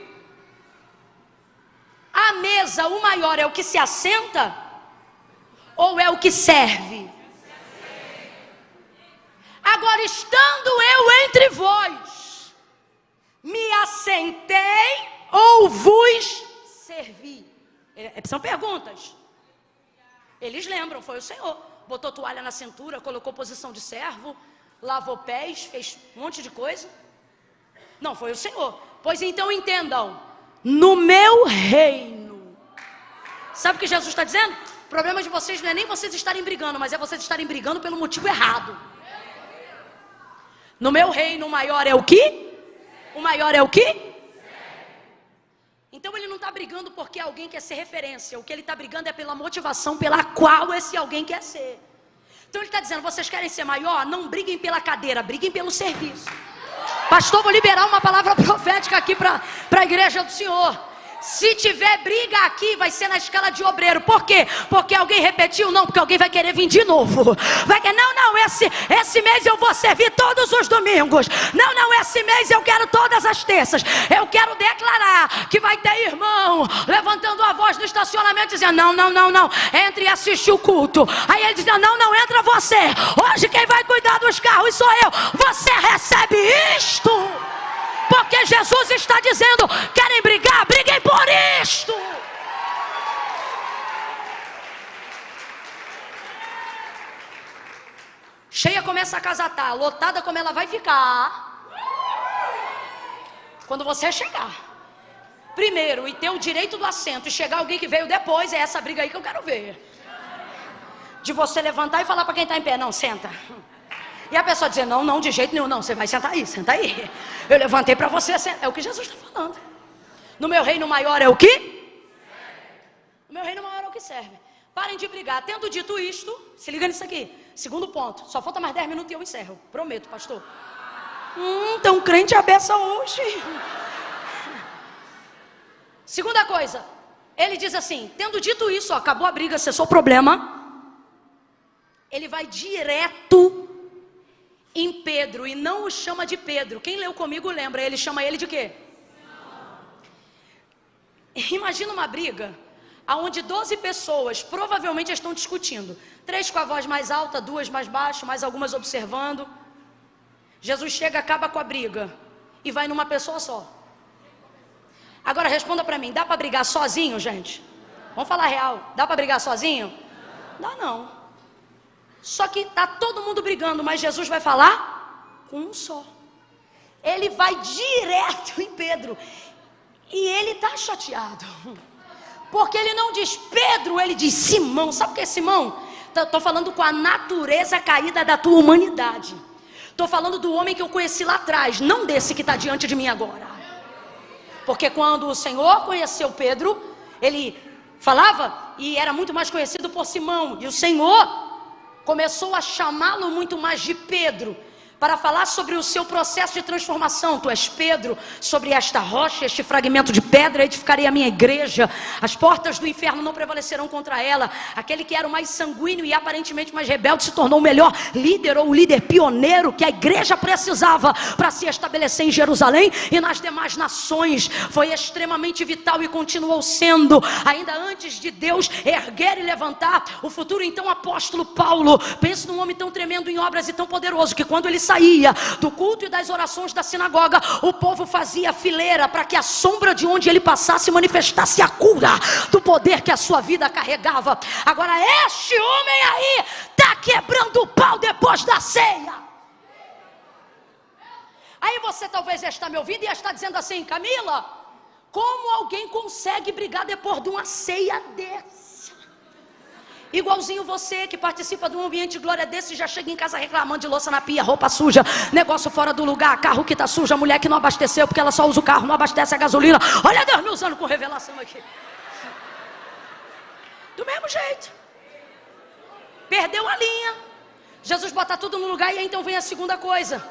A mesa, o maior é o que se assenta? Ou é o que serve? Agora, estando eu entre vós, me assentei ou vos servi? São perguntas. Eles lembram, foi o Senhor. Botou toalha na cintura, colocou posição de servo, lavou pés, fez um monte de coisa. Não, foi o Senhor. Pois então entendam, no meu reino. Sabe o que Jesus está dizendo? O problema de vocês não é nem vocês estarem brigando, mas é vocês estarem brigando pelo motivo errado. No meu reino o maior é o quê? O maior é o quê? Então ele não está brigando porque alguém quer ser referência. O que ele está brigando é pela motivação pela qual esse alguém quer ser. Então ele está dizendo, vocês querem ser maior? Não briguem pela cadeira, briguem pelo serviço. Pastor, vou liberar uma palavra profética aqui para a igreja do Senhor. Se tiver briga aqui, vai ser na escala de obreiro. Por quê? Porque alguém repetiu? Não, porque alguém vai querer vir de novo. Vai querer, não, esse mês eu vou servir todos os domingos. Não, esse mês eu quero todas as terças. Eu quero declarar que vai ter irmão levantando a voz no estacionamento dizendo, não, entre e assiste o culto. Aí ele diz, não, entra você. Hoje quem vai cuidar dos carros sou eu. Você recebe isto. Porque Jesus está dizendo, querem brigar? Briguem por isto. Cheia começa a casa tá, lotada como ela vai ficar quando você chegar primeiro e ter o direito do assento e chegar alguém que veio depois. É essa briga aí que eu quero ver. De você levantar e falar para quem está em pé, não, senta. E a pessoa dizer, não, de jeito nenhum, não, você vai sentar aí, senta aí. Eu levantei para você, é o que Jesus está falando. No meu reino maior é o que? No meu reino maior é o que serve. Parem de brigar. Tendo dito isto, se liga nisso aqui. Segundo ponto, só falta mais 10 minutos e eu encerro. Prometo, pastor. Tão crente a beça hoje. Segunda coisa, ele diz assim, tendo dito isso, acabou a briga, cessou o problema. Ele vai direto em Pedro e não o chama de Pedro. Quem leu comigo lembra, ele chama ele de quê? Imagina uma briga onde 12 pessoas provavelmente estão discutindo, 3 com a voz mais alta, 2 mais baixo, mais algumas observando. Jesus chega, acaba com a briga e vai numa pessoa só. Agora responda para mim, dá para brigar sozinho, gente? Vamos falar real, dá para brigar sozinho? Dá não. Só que está todo mundo brigando, mas Jesus vai falar com um só. Ele vai direto em Pedro. E ele está chateado. Porque ele não diz Pedro, ele diz Simão. Sabe o que é Simão? Estou falando com a natureza caída da tua humanidade. Estou falando do homem que eu conheci lá atrás, não desse que está diante de mim agora. Porque quando o Senhor conheceu Pedro, ele falava e era muito mais conhecido por Simão. E o Senhor começou a chamá-lo muito mais de Pedro, para falar sobre o seu processo de transformação. Tu és Pedro, sobre esta rocha, este fragmento de pedra, edificarei a minha igreja, as portas do inferno não prevalecerão contra ela. Aquele que era o mais sanguíneo e aparentemente mais rebelde se tornou o melhor líder, ou o líder pioneiro que a igreja precisava para se estabelecer em Jerusalém e nas demais nações. Foi extremamente vital e continuou sendo, ainda antes de Deus erguer e levantar o futuro então apóstolo Paulo. Pense num homem tão tremendo em obras e tão poderoso, que quando ele saía do culto e das orações da sinagoga, o povo fazia fileira para que a sombra de onde ele passasse manifestasse a cura do poder que a sua vida carregava. Agora este homem aí está quebrando o pau depois da ceia. Aí você talvez está me ouvindo e está dizendo assim, Camila, como alguém consegue brigar depois de uma ceia dessa? Igualzinho você que participa de um ambiente de glória desse, já chega em casa reclamando de louça na pia, roupa suja, negócio fora do lugar, carro que está sujo, a mulher que não abasteceu porque ela só usa o carro, não abastece a gasolina. Olha Deus me usando com revelação aqui. Do mesmo jeito. Perdeu a linha. Jesus bota tudo no lugar e aí então vem a segunda coisa.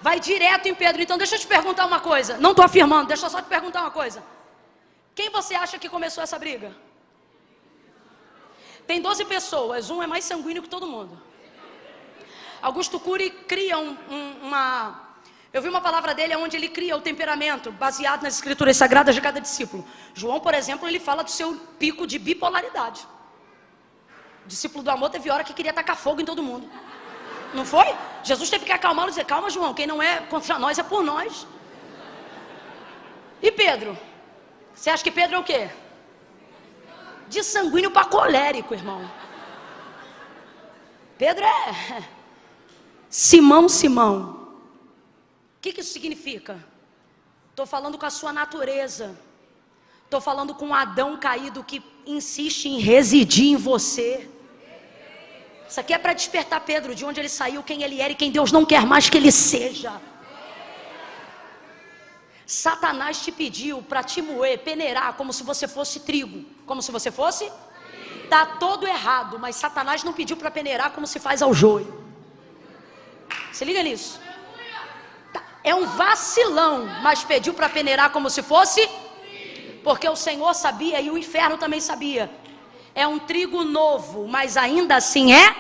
Vai direto em Pedro. Então deixa eu te perguntar uma coisa. Não estou afirmando, deixa eu só te perguntar uma coisa. Quem você acha que começou essa briga? Tem 12 pessoas, um é mais sanguíneo que todo mundo. Augusto Cury cria eu vi uma palavra dele onde ele cria o temperamento baseado nas escrituras sagradas de cada discípulo. João, por exemplo, ele fala do seu pico de bipolaridade. O discípulo do amor teve hora que queria tacar fogo em todo mundo. Não foi? Jesus teve que acalmá-lo e dizer, calma João, quem não é contra nós é por nós. E Pedro? Você acha que Pedro é o quê? De sanguíneo para colérico, irmão. Pedro é Simão. O que isso significa? Estou falando com a sua natureza. Estou falando com um Adão caído que insiste em residir em você. Isso aqui é para despertar Pedro de onde ele saiu, quem ele era e quem Deus não quer mais que ele seja. Satanás te pediu para te moer, peneirar como se você fosse trigo. Como se você fosse? Tá todo errado, mas Satanás não pediu para peneirar como se faz ao joio. Se liga nisso. É um vacilão, mas pediu para peneirar como se fosse, porque o Senhor sabia e o inferno também sabia. É um trigo novo, mas ainda assim é.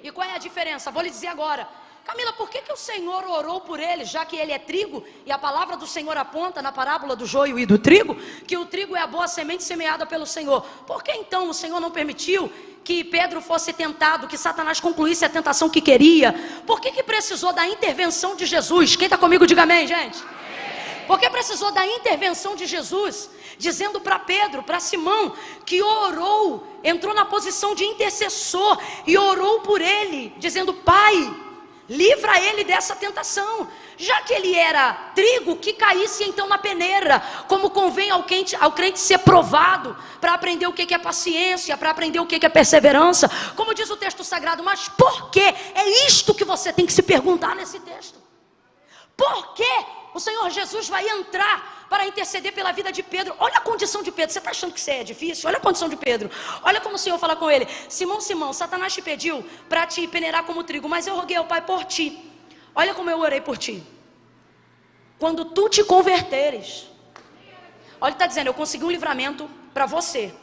E qual é a diferença? Vou lhe dizer agora. Camila, por que o Senhor orou por ele, já que ele é trigo, e a palavra do Senhor aponta na parábola do joio e do trigo, que o trigo é a boa semente semeada pelo Senhor? Por que então o Senhor não permitiu que Pedro fosse tentado, que Satanás concluísse a tentação que queria? Por que precisou da intervenção de Jesus? Quem está comigo, diga amém, gente. Por que precisou da intervenção de Jesus, dizendo para Pedro, para Simão, que orou, entrou na posição de intercessor e orou por ele, dizendo: Pai, livra ele dessa tentação, já que ele era trigo, que caísse então na peneira, como convém ao crente ser provado, para aprender o que é paciência, para aprender o que é perseverança, como diz o texto sagrado. Mas por que? É isto que você tem que se perguntar nesse texto. Por que o Senhor Jesus vai entrar para interceder pela vida de Pedro? Olha a condição de Pedro. Você está achando que isso é difícil? Olha a condição de Pedro. Olha como o Senhor fala com ele: Simão, Simão, Satanás te pediu para te peneirar como trigo, mas eu roguei ao Pai por ti. Olha como eu orei por ti. Quando tu te converteres. Olha, ele está dizendo: eu consegui um livramento para você,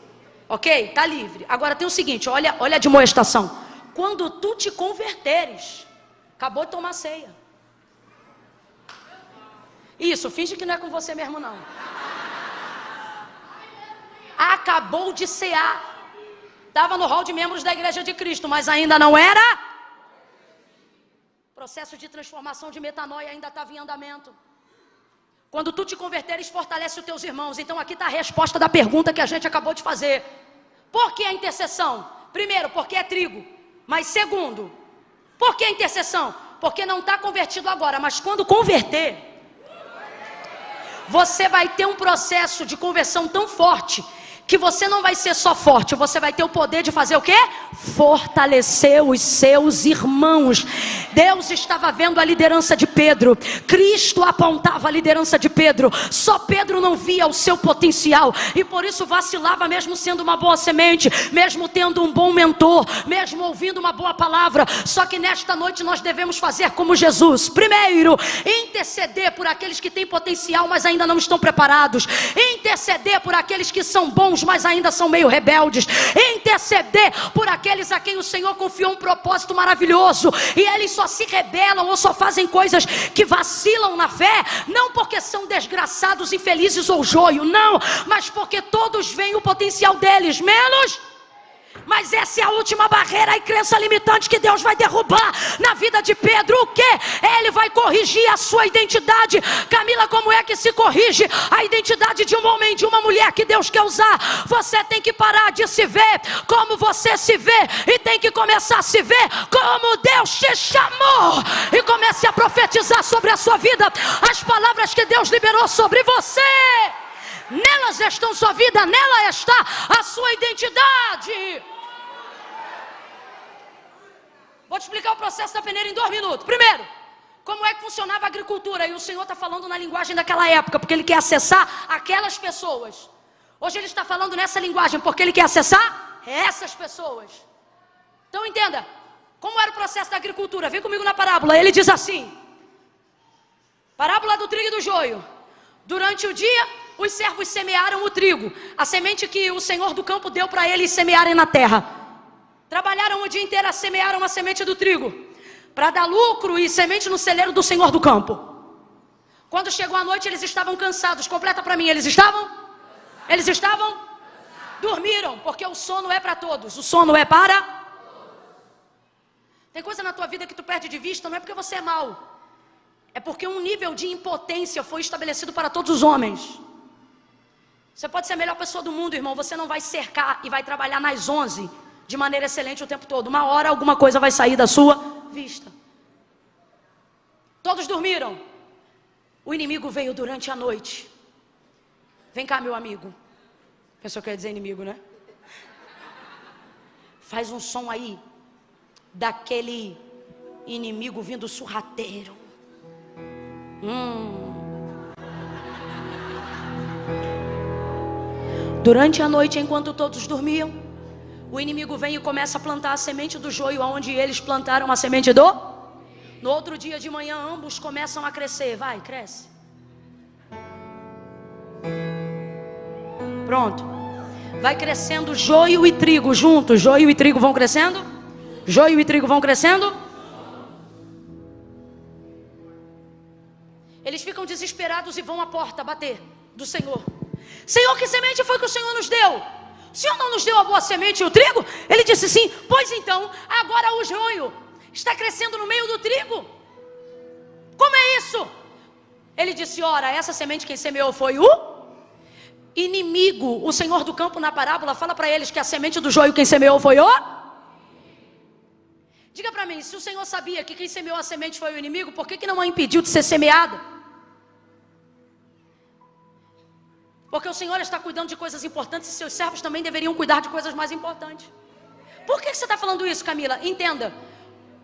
ok? Está livre. Agora tem o seguinte, olha a admoestação: quando tu te converteres. Acabou de tomar ceia. Isso, finge que não é com você mesmo não. Acabou de cear. Estava no hall de membros da Igreja de Cristo, mas ainda não era. Processo de transformação, de metanoia ainda estava em andamento. Quando tu te converteres, fortalece os teus irmãos. Então aqui está a resposta da pergunta que a gente acabou de fazer. Por que a intercessão? Primeiro, porque é trigo. Mas segundo, por que a intercessão? Porque não está convertido agora, mas quando converter, você vai ter um processo de conversão tão forte, que você não vai ser só forte, você vai ter o poder de fazer o quê? Fortalecer os seus irmãos. Deus estava vendo a liderança de Pedro, Cristo apontava a liderança de Pedro, só Pedro não via o seu potencial, e por isso vacilava, mesmo sendo uma boa semente, mesmo tendo um bom mentor, mesmo ouvindo uma boa palavra. Só que nesta noite nós devemos fazer como Jesus. Primeiro, interceder por aqueles que têm potencial, mas ainda não estão preparados. Interceder por aqueles que são bons, mas ainda são meio rebeldes. Interceder por aqueles a quem o Senhor confiou um propósito maravilhoso, e eles só se rebelam ou só fazem coisas que vacilam na fé, não porque são desgraçados, infelizes ou joio, não, mas porque todos veem o potencial deles, menos. Mas essa é a última barreira e crença limitante que Deus vai derrubar na vida de Pedro. O que? Ele vai corrigir a sua identidade. Camila, como é que se corrige a identidade de um homem, de uma mulher que Deus quer usar? Você tem que parar de se ver como você se vê, e tem que começar a se ver como Deus te chamou. E comece a profetizar sobre a sua vida as palavras que Deus liberou sobre você. Nelas estão sua vida, nela está a sua identidade. Vou te explicar o processo da peneira em 2 minutos. Primeiro, como é que funcionava a agricultura? E o Senhor está falando na linguagem daquela época, porque Ele quer acessar aquelas pessoas. Hoje Ele está falando nessa linguagem, porque Ele quer acessar essas pessoas. Então entenda, como era o processo da agricultura? Vem comigo na parábola. Ele diz assim: parábola do trigo e do joio. Durante o dia, os servos semearam o trigo, a semente que o Senhor do campo deu para eles semearem na terra. Trabalharam o dia inteiro, semearam a semente do trigo, para dar lucro e semente no celeiro do Senhor do campo. Quando chegou a noite, eles estavam cansados. Completa para mim, eles estavam? Dormiram, porque o sono é para todos. O sono é para? Tem coisa na tua vida que tu perde de vista, não é porque você é mau, é porque um nível de impotência foi estabelecido para todos os homens. Você pode ser a melhor pessoa do mundo, irmão, você não vai cercar e vai trabalhar nas 11 de maneira excelente o tempo todo. Uma hora alguma coisa vai sair da sua vista. Todos dormiram. O inimigo veio durante a noite. Vem cá, meu amigo. Pensou que eu ia dizer inimigo, né? Faz um som aí daquele inimigo vindo sorrateiro. Durante a noite, enquanto todos dormiam, o inimigo vem e começa a plantar a semente do joio onde eles plantaram a semente do... No outro dia de manhã, ambos começam a crescer. Vai, cresce. Pronto. Vai crescendo joio e trigo juntos. Joio e trigo vão crescendo. Joio e trigo vão crescendo. Eles ficam desesperados e vão à porta bater do Senhor. Senhor, que semente foi que o Senhor nos deu? O Senhor não nos deu a boa semente e o trigo? Ele disse sim. Pois então, agora o joio está crescendo no meio do trigo. Como é isso? Ele disse, ora, essa semente quem semeou foi o inimigo. O Senhor do campo na parábola fala para eles que a semente do joio quem semeou foi o... Diga para mim, se o Senhor sabia que quem semeou a semente foi o inimigo, por que não a impediu de ser semeada? Porque o Senhor está cuidando de coisas importantes e seus servos também deveriam cuidar de coisas mais importantes. Por que você está falando isso, Camila? Entenda,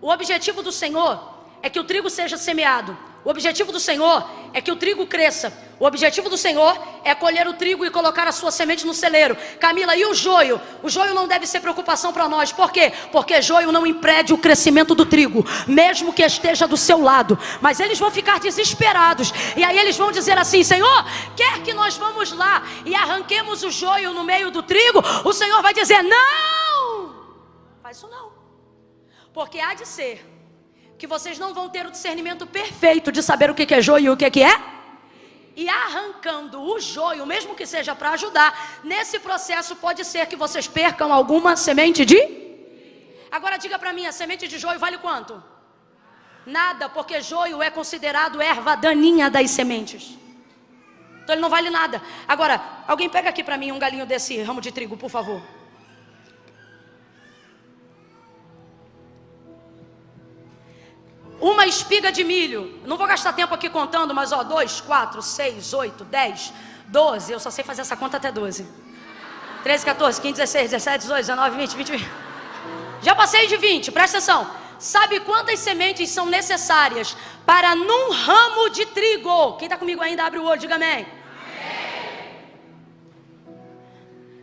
o objetivo do Senhor é que o trigo seja semeado. O objetivo do Senhor é que o trigo cresça. O objetivo do Senhor é colher o trigo e colocar a sua semente no celeiro. Camila, e o joio? O joio não deve ser preocupação para nós. Por quê? Porque joio não impede o crescimento do trigo, mesmo que esteja do seu lado. Mas eles vão ficar desesperados. E aí eles vão dizer assim, Senhor, quer que nós vamos lá e arranquemos o joio no meio do trigo? O Senhor vai dizer, não! Faz isso não. Porque há de ser que vocês não vão ter o discernimento perfeito de saber o que é joio e o que é. E arrancando o joio, mesmo que seja para ajudar, nesse processo pode ser que vocês percam alguma semente de... Agora diga para mim, a semente de joio vale quanto? Nada, porque joio é considerado erva daninha das sementes. Então ele não vale nada. Agora, alguém pega aqui para mim um galinho desse ramo de trigo, por favor. Uma espiga de milho, não vou gastar tempo aqui contando, mas 2, 4, 6, 8, 10, 12, eu só sei fazer essa conta até 12. 13, 14, 15, 16, 17, 18, 19, 20, 21. Já passei de 20, presta atenção. Sabe quantas sementes são necessárias para num ramo de trigo? Quem está comigo ainda, abre o olho, diga amém.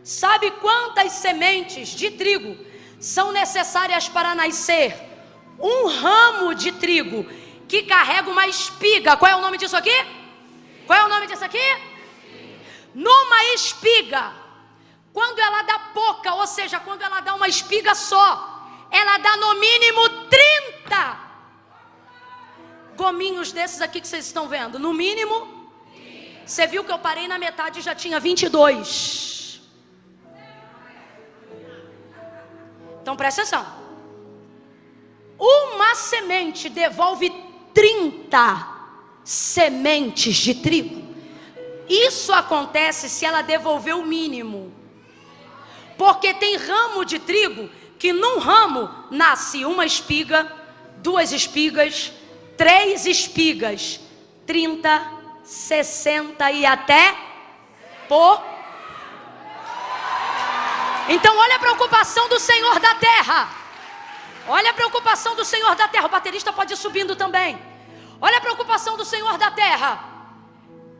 Sabe quantas sementes de trigo são necessárias para nascer um ramo de trigo que carrega uma espiga? Qual é o nome disso aqui? Qual é o nome disso aqui? Numa espiga, quando ela dá pouca, ou seja, quando ela dá uma espiga só, ela dá no mínimo 30 gominhos desses aqui que vocês estão vendo. No mínimo, você viu que eu parei na metade e já tinha 22. Então presta atenção. Uma semente devolve 30 sementes de trigo. Isso acontece se ela devolver o mínimo. Porque tem ramo de trigo que num ramo nasce uma espiga, 2 espigas, 3 espigas, 30, 60 e até por... Então olha a preocupação do Senhor da terra. Olha a preocupação do Senhor da terra. O baterista pode ir subindo também. Olha a preocupação do Senhor da terra.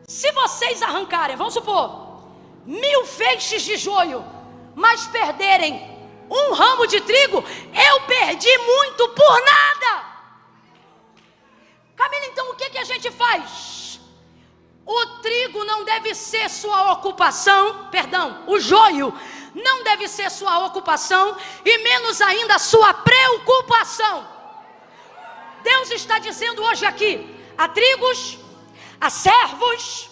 Se vocês arrancarem, vamos supor, 1000 feixes de joio, mas perderem um ramo de trigo, eu perdi muito por nada. Camila, então o que a gente faz? O trigo não deve ser sua ocupação, o joio não deve ser sua ocupação e menos ainda sua preocupação. Deus está dizendo hoje aqui, a trigos, a servos,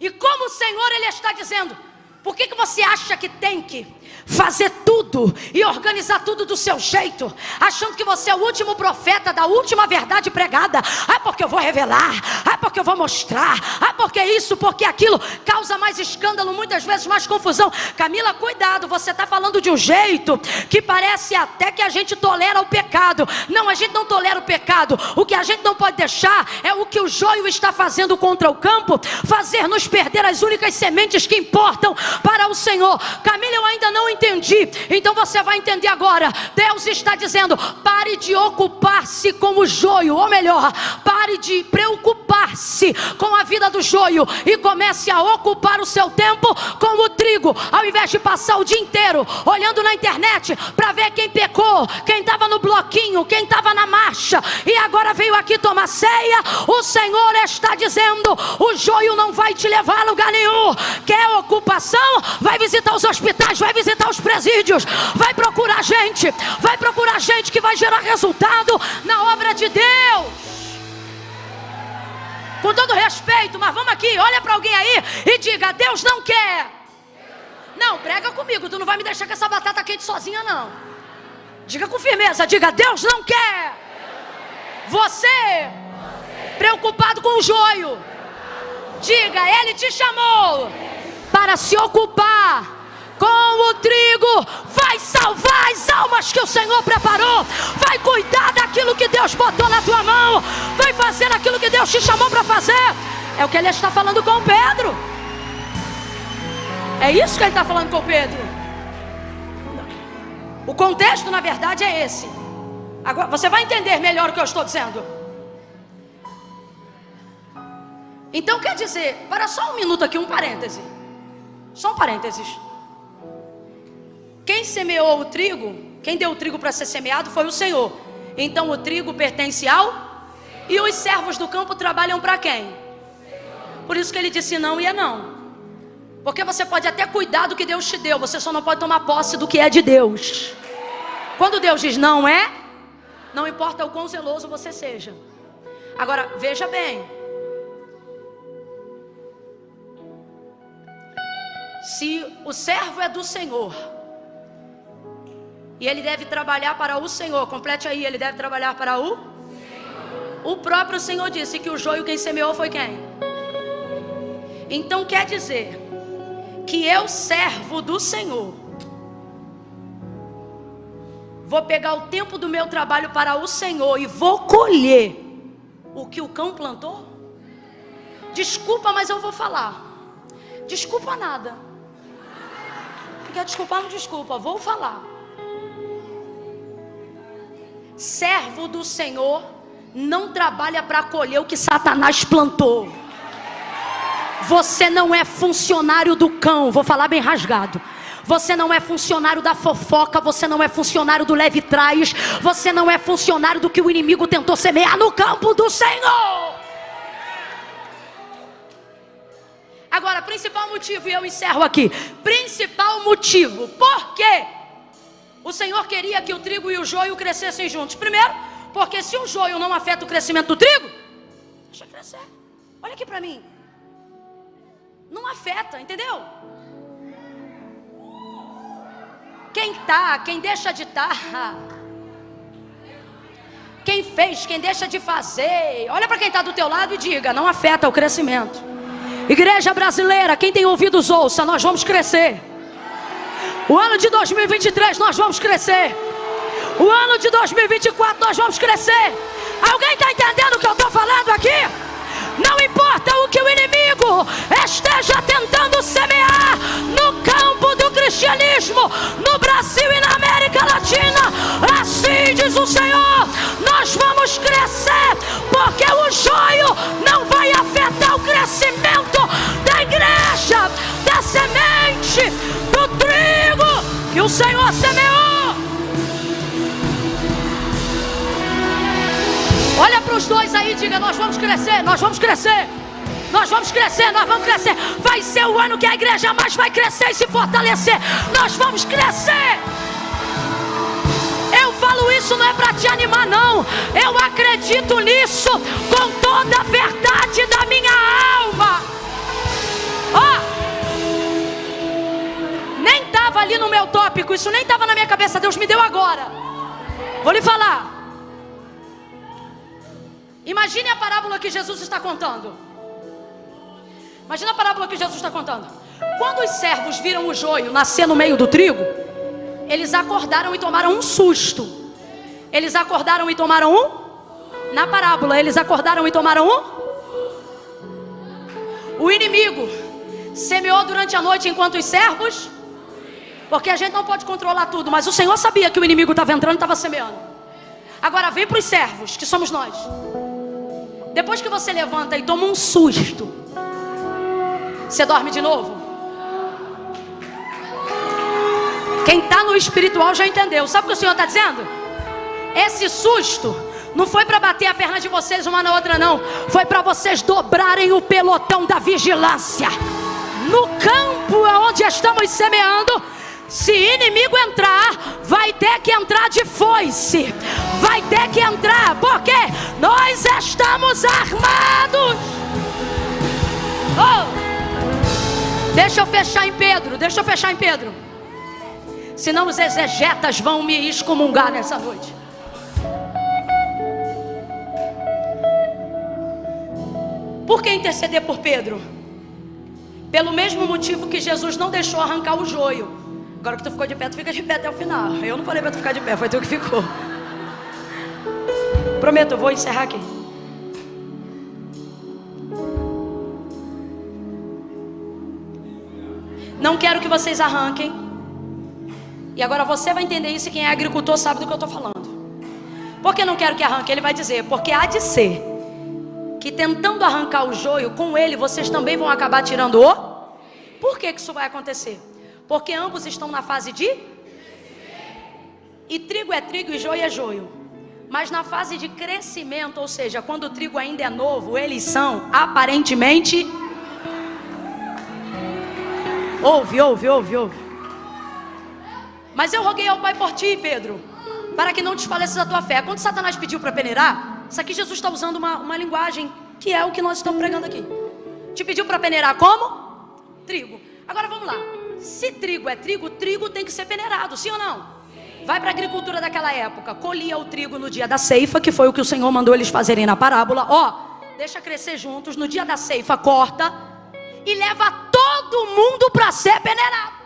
e como o Senhor Ele está dizendo, por que você acha que tem que fazer tudo e organizar tudo do seu jeito, achando que você é o último profeta da última verdade pregada? Porque eu vou revelar, porque eu vou mostrar, porque isso, porque aquilo, causa mais escândalo, muitas vezes mais confusão. Camila, cuidado, você está falando de um jeito que parece até que a gente tolera o pecado. Não, a gente não tolera o pecado. O que a gente não pode deixar é o que o joio está fazendo contra o campo, fazer nos perder as únicas sementes que importam para o Senhor. Camila, eu ainda não não entendi. Então você vai entender agora. Deus está dizendo: pare de ocupar-se com o joio, ou melhor, pare de preocupar-se com a vida do joio e comece a ocupar o seu tempo com o trigo, ao invés de passar o dia inteiro olhando na internet para ver quem pecou, quem estava no bloquinho, quem estava na marcha e agora veio aqui tomar ceia. O Senhor está dizendo: o joio não vai te levar a lugar nenhum. Quer ocupação? Vai visitar os hospitais, vai visitar os presídios, vai procurar gente que vai gerar resultado na obra de Deus. Com todo respeito, mas vamos aqui, olha para alguém aí e diga: Deus não quer. Não, prega comigo, tu não vai me deixar com essa batata quente sozinha não. Diga com firmeza, diga: Deus não quer. Você preocupado com o joio, diga: Ele te chamou para se ocupar com o trigo. Vai salvar as almas que o Senhor preparou, vai cuidar daquilo que Deus botou na tua mão, vai fazer aquilo que Deus te chamou para fazer. É o que Ele está falando com Pedro. É isso que Ele está falando com Pedro. O contexto na verdade é esse. Agora você vai entender melhor o que eu estou dizendo. Então quer dizer, para só um minuto aqui, um parêntese. Só um parênteses. Quem semeou o trigo, quem deu o trigo para ser semeado foi o Senhor. Então o trigo pertence ao... E os servos do campo trabalham para quem? Por isso que Ele disse não e é não. Porque você pode até cuidar do que Deus te deu, você só não pode tomar posse do que é de Deus. Quando Deus diz não é, não importa o quão zeloso você seja. Agora, veja bem. Se o servo é do Senhor e ele deve trabalhar para o Senhor, complete aí, ele deve trabalhar para o Senhor. O próprio Senhor disse que o joio quem semeou foi quem? Então quer dizer que eu, servo do Senhor, vou pegar o tempo do meu trabalho para o Senhor e vou colher o que o cão plantou? Desculpa, mas eu vou falar. Desculpa nada. Quer desculpar, não desculpa, vou falar. Servo do Senhor não trabalha para colher o que Satanás plantou. Você não é funcionário do cão, vou falar bem rasgado. Você não é funcionário da fofoca, você não é funcionário do leve trás, você não é funcionário do que o inimigo tentou semear no campo do Senhor. Agora, principal motivo, e eu encerro aqui. Principal motivo, por quê? O Senhor queria que o trigo e o joio crescessem juntos. Primeiro, porque se o joio não afeta o crescimento do trigo, deixa crescer. Olha aqui para mim. Não afeta, entendeu? Quem deixa de estar, quem fez, quem deixa de fazer, olha para quem está do teu lado e diga: não afeta o crescimento. Igreja brasileira, quem tem ouvidos ouça, nós vamos crescer. O ano de 2023 nós vamos crescer. O ano de 2024 nós vamos crescer. Alguém está entendendo o que eu estou falando aqui? Não importa o que o inimigo esteja tentando semear no campo do cristianismo, no Brasil e na América Latina, assim diz o Senhor, nós vamos crescer, porque o joio não vai afetar o crescimento da igreja, da semente, do trigo que o Senhor semeou. Olha para os dois aí e diga: nós vamos crescer, nós vamos crescer, nós vamos crescer, nós vamos crescer. Vai ser o ano que a igreja mais vai crescer e se fortalecer. Nós vamos crescer. Eu falo isso não é para te animar não. Eu acredito nisso com toda a verdade da minha alma. Nem estava ali no meu tópico, isso nem estava na minha cabeça, Deus me deu agora. Vou lhe falar. Imagine a parábola que Jesus está contando. Imagina a parábola que Jesus está contando. Quando os servos viram o joio nascer no meio do trigo, eles acordaram e tomaram um susto. Eles acordaram e tomaram um? Na parábola, eles acordaram e tomaram um? O inimigo semeou durante a noite enquanto os servos Porque a gente não pode controlar tudo, mas o Senhor sabia que o inimigo estava entrando e estava semeando. Agora vem para os servos, que somos nós. Depois que você levanta e toma um susto, você dorme de novo? Quem está no espiritual já entendeu. Sabe o que o Senhor está dizendo? Esse susto não foi para bater a perna de vocês uma na outra, não. Foi para vocês dobrarem o pelotão da vigilância. No campo onde estamos semeando, se inimigo entrar, vai ter que entrar de foice. Vai ter que entrar, porque nós estamos armados. Oh! Deixa eu fechar em Pedro. Senão os exegetas vão me excomungar nessa noite. Por que interceder por Pedro? Pelo mesmo motivo que Jesus não deixou arrancar o joio. Agora que tu ficou de pé, tu fica de pé até o final. Eu não falei para tu ficar de pé, foi tu que ficou. Prometo, eu vou encerrar aqui. Não quero que vocês arranquem. E agora você vai entender isso, e quem é agricultor sabe do que eu estou falando. Por que não quero que arranque? Ele vai dizer, porque há de ser que tentando arrancar o joio, com ele vocês também vão acabar tirando o... Por que isso vai acontecer? Porque ambos estão na fase de... E trigo é trigo e joio é joio. Mas na fase de crescimento, ou seja, quando o trigo ainda é novo, eles são aparentemente... Ouve. Mas eu roguei ao Pai por ti, Pedro, para que não desfaleças a tua fé. Quando Satanás pediu para peneirar, isso aqui Jesus está usando uma linguagem que é o que nós estamos pregando aqui. Te pediu para peneirar como? Trigo. Agora vamos lá. Se trigo é trigo, trigo tem que ser peneirado, sim ou não? Vai para a agricultura daquela época. Colhia o trigo no dia da ceifa, que foi o que o Senhor mandou eles fazerem na parábola. Deixa crescer juntos. No dia da ceifa, corta e leva todo mundo para ser peneirado.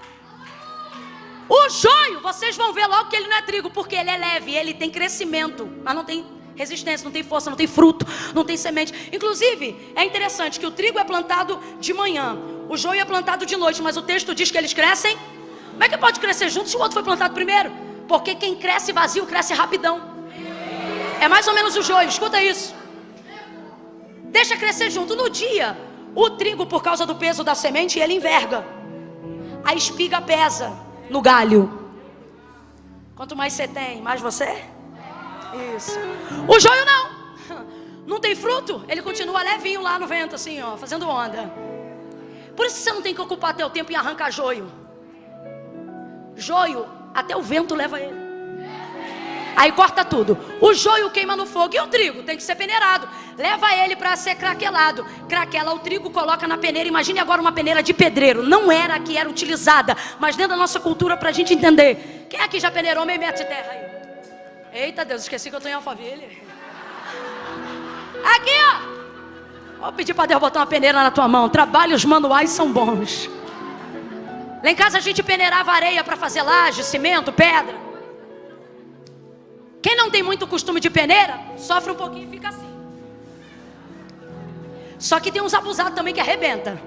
O joio, vocês vão ver logo que ele não é trigo, porque ele é leve, ele tem crescimento, mas não tem resistência, não tem força, não tem fruto, não tem semente. Inclusive, é interessante que o trigo é plantado de manhã, o joio é plantado de noite, mas o texto diz que eles crescem. Como é que pode crescer junto se o outro foi plantado primeiro? Porque quem cresce vazio, cresce rapidão. É mais ou menos o joio, escuta isso. Deixa crescer junto. No dia, o trigo, por causa do peso da semente, ele enverga. A espiga pesa no galho. Quanto mais você tem, mais você? Isso. O joio não tem fruto. Ele continua levinho lá no vento, assim, fazendo onda. Por isso que você não tem que ocupar teu tempo em arrancar joio. Joio, até o vento leva ele. Aí corta tudo. O joio queima no fogo e o trigo tem que ser peneirado. Leva ele para ser craquelado. Craquela o trigo, coloca na peneira. Imagine agora uma peneira de pedreiro. Não era a que era utilizada, mas dentro da nossa cultura, para a gente entender. Quem aqui já peneirou meio metro de terra aí? Eita Deus, esqueci que eu estou em Alphaville. Aqui, Vou pedir para Deus botar uma peneira na tua mão. Trabalhos manuais são bons. Lá em casa a gente peneirava areia para fazer laje, cimento, pedra. Quem não tem muito costume de peneira, sofre um pouquinho e fica assim. Só que tem uns abusados também que arrebenta.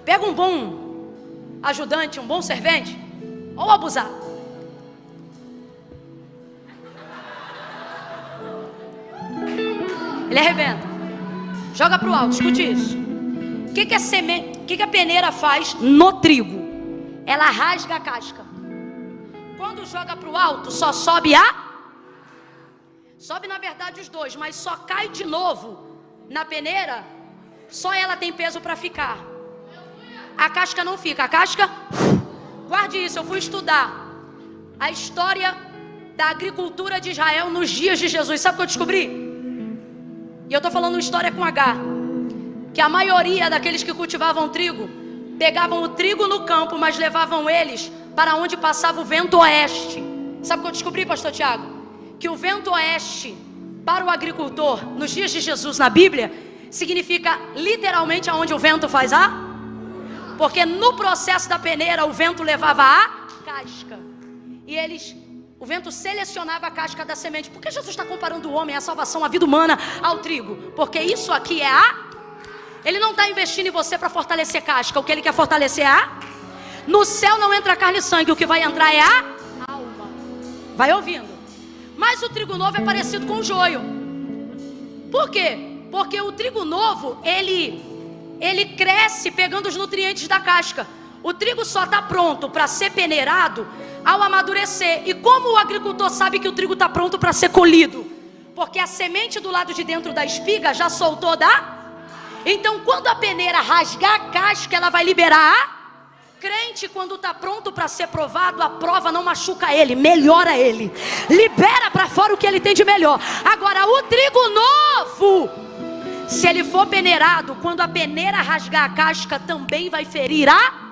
Pega um bom ajudante, um bom servente, ou abusado. Ele arrebenta. Joga para o alto, escute isso. O que a peneira faz no trigo? Ela rasga a casca. Quando joga para o alto, só sobe Sobe na verdade os dois, mas só cai de novo na peneira. Só ela tem peso para ficar. A casca não fica. A casca, guarde isso, eu fui estudar a história da agricultura de Israel nos dias de Jesus. Sabe o que eu descobri? E eu estou falando história com H. Que a maioria daqueles que cultivavam trigo pegavam o trigo no campo, mas levavam eles para onde passava o vento oeste. Sabe o que eu descobri, pastor Tiago? Que o vento oeste para o agricultor nos dias de Jesus na Bíblia significa literalmente aonde o vento faz porque no processo da peneira o vento levava a casca e o vento selecionava a casca da semente. Por que Jesus está comparando o homem, a salvação, a vida humana ao trigo? Porque isso aqui é ele não está investindo em você para fortalecer casca. O que ele quer fortalecer No céu não entra carne e sangue, o que vai entrar é a alma. Vai ouvindo. Mas o trigo novo é parecido com o joio. Por quê? Porque o trigo novo, ele cresce pegando os nutrientes da casca. O trigo só está pronto para ser peneirado ao amadurecer. E como o agricultor sabe que o trigo está pronto para ser colhido? Porque a semente do lado de dentro da espiga já soltou da... Então quando a peneira rasgar a casca, ela vai liberar a... Crente, quando está pronto para ser provado, a prova não machuca ele, melhora ele, libera para fora o que ele tem de melhor. Agora o trigo novo, se ele for peneirado, quando a peneira rasgar a casca, também vai ferir a...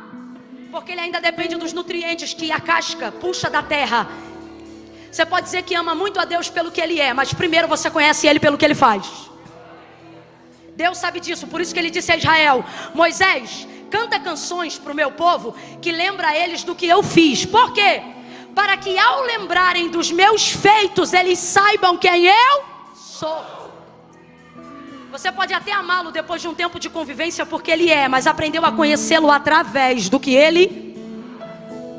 Porque ele ainda depende dos nutrientes que a casca puxa da terra. Você pode dizer que ama muito a Deus pelo que Ele é, mas primeiro você conhece Ele pelo que Ele faz. Deus sabe disso, por isso que Ele disse a Israel: Moisés, canta canções para o meu povo que lembra a eles do que eu fiz. Por quê? Para que ao lembrarem dos meus feitos, eles saibam quem eu sou. Você pode até amá-lo depois de um tempo de convivência porque ele é, mas aprendeu a conhecê-lo através do que ele...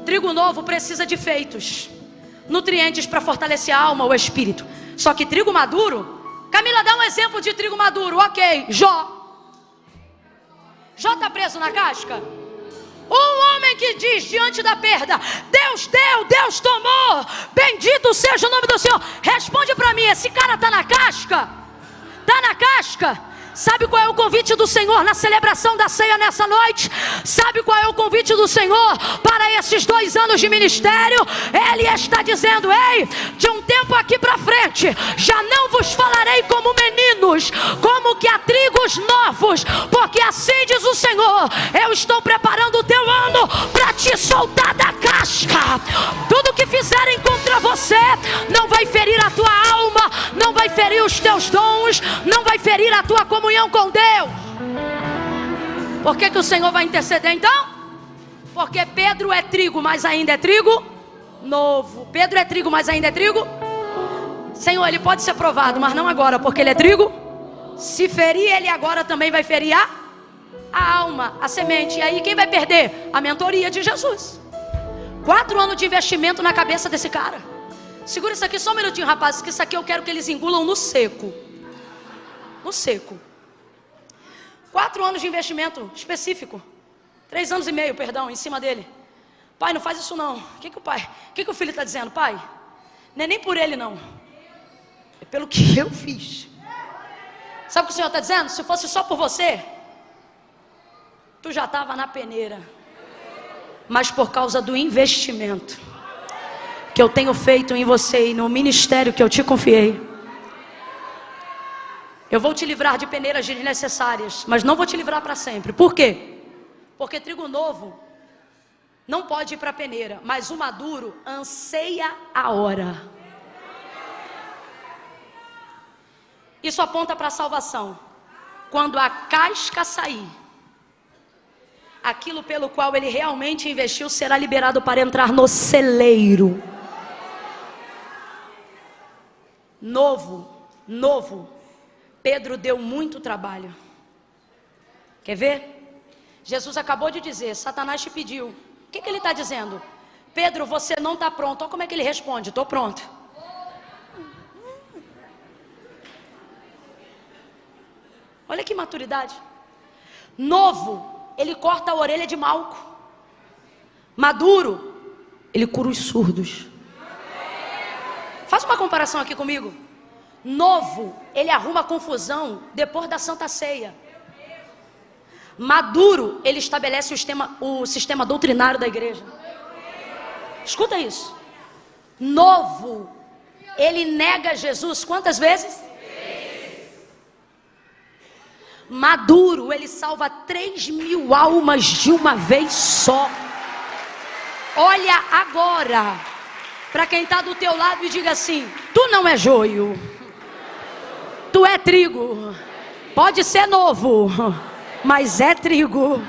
Trigo novo precisa de feitos, nutrientes para fortalecer a alma, o espírito. Só que trigo maduro... Camila, dá um exemplo de trigo maduro. Ok, Jó. Jó está preso na casca? Um homem que diz diante da perda: Deus deu, Deus tomou, bendito seja o nome do Senhor. Responde para mim, esse cara está na casca? Está na casca? Sabe qual é o convite do Senhor na celebração da ceia nessa noite? Sabe qual é o convite do Senhor para esses 2 anos de ministério? Ele está dizendo: ei, de um tempo aqui para frente, já não vos falarei como meninos, como que a trigos novos, porque assim diz o Senhor: eu estou preparando o teu ano para te soltar da casca. Tudo que fizerem contra você não vai ferir a tua alma, não vai ferir os teus dons, não vai ferir a tua comunhão com Deus. Por que o Senhor vai interceder então? Porque Pedro é trigo, mas ainda é trigo novo. Pedro é trigo, mas ainda é trigo. Senhor, ele pode ser provado, mas não agora, porque ele é trigo. Se ferir ele agora, também vai ferir a alma, a semente. E aí quem vai perder? A mentoria de Jesus. 4 anos de investimento na cabeça desse cara. Segura isso aqui só um minutinho, rapazes, que isso aqui eu quero que eles engulam no seco. No seco. 4 anos de investimento específico. 3 anos e meio, perdão, em cima dele. Pai, não faz isso não. O que o filho está dizendo? Pai, não é nem por ele não. É pelo que eu fiz. Sabe o que o Senhor está dizendo? Se fosse só por você, tu já estava na peneira. Mas por causa do investimento que eu tenho feito em você e no ministério que eu te confiei, eu vou te livrar de peneiras desnecessárias, mas não vou te livrar para sempre. Por quê? Porque trigo novo não pode ir para a peneira, mas o maduro anseia a hora. Isso aponta para a salvação. Quando a casca sair, aquilo pelo qual ele realmente investiu será liberado para entrar no celeiro. Novo. Pedro deu muito trabalho. Quer ver? Jesus acabou de dizer: Satanás te pediu. O que ele está dizendo? Pedro, você não está pronto. Olha como é que ele responde: estou pronto. Olha que maturidade. Novo, ele corta a orelha de Malco. Maduro, ele cura os surdos. Faz uma comparação aqui comigo. Novo, ele arruma confusão depois da Santa Ceia. Maduro, ele estabelece o sistema doutrinário da igreja. Escuta isso. Novo, ele nega Jesus quantas vezes? Maduro, ele salva 3.000 almas de uma vez só. Olha agora para quem está do teu lado e diga assim: tu não é joio, tu é trigo. Pode ser novo, mas é trigo.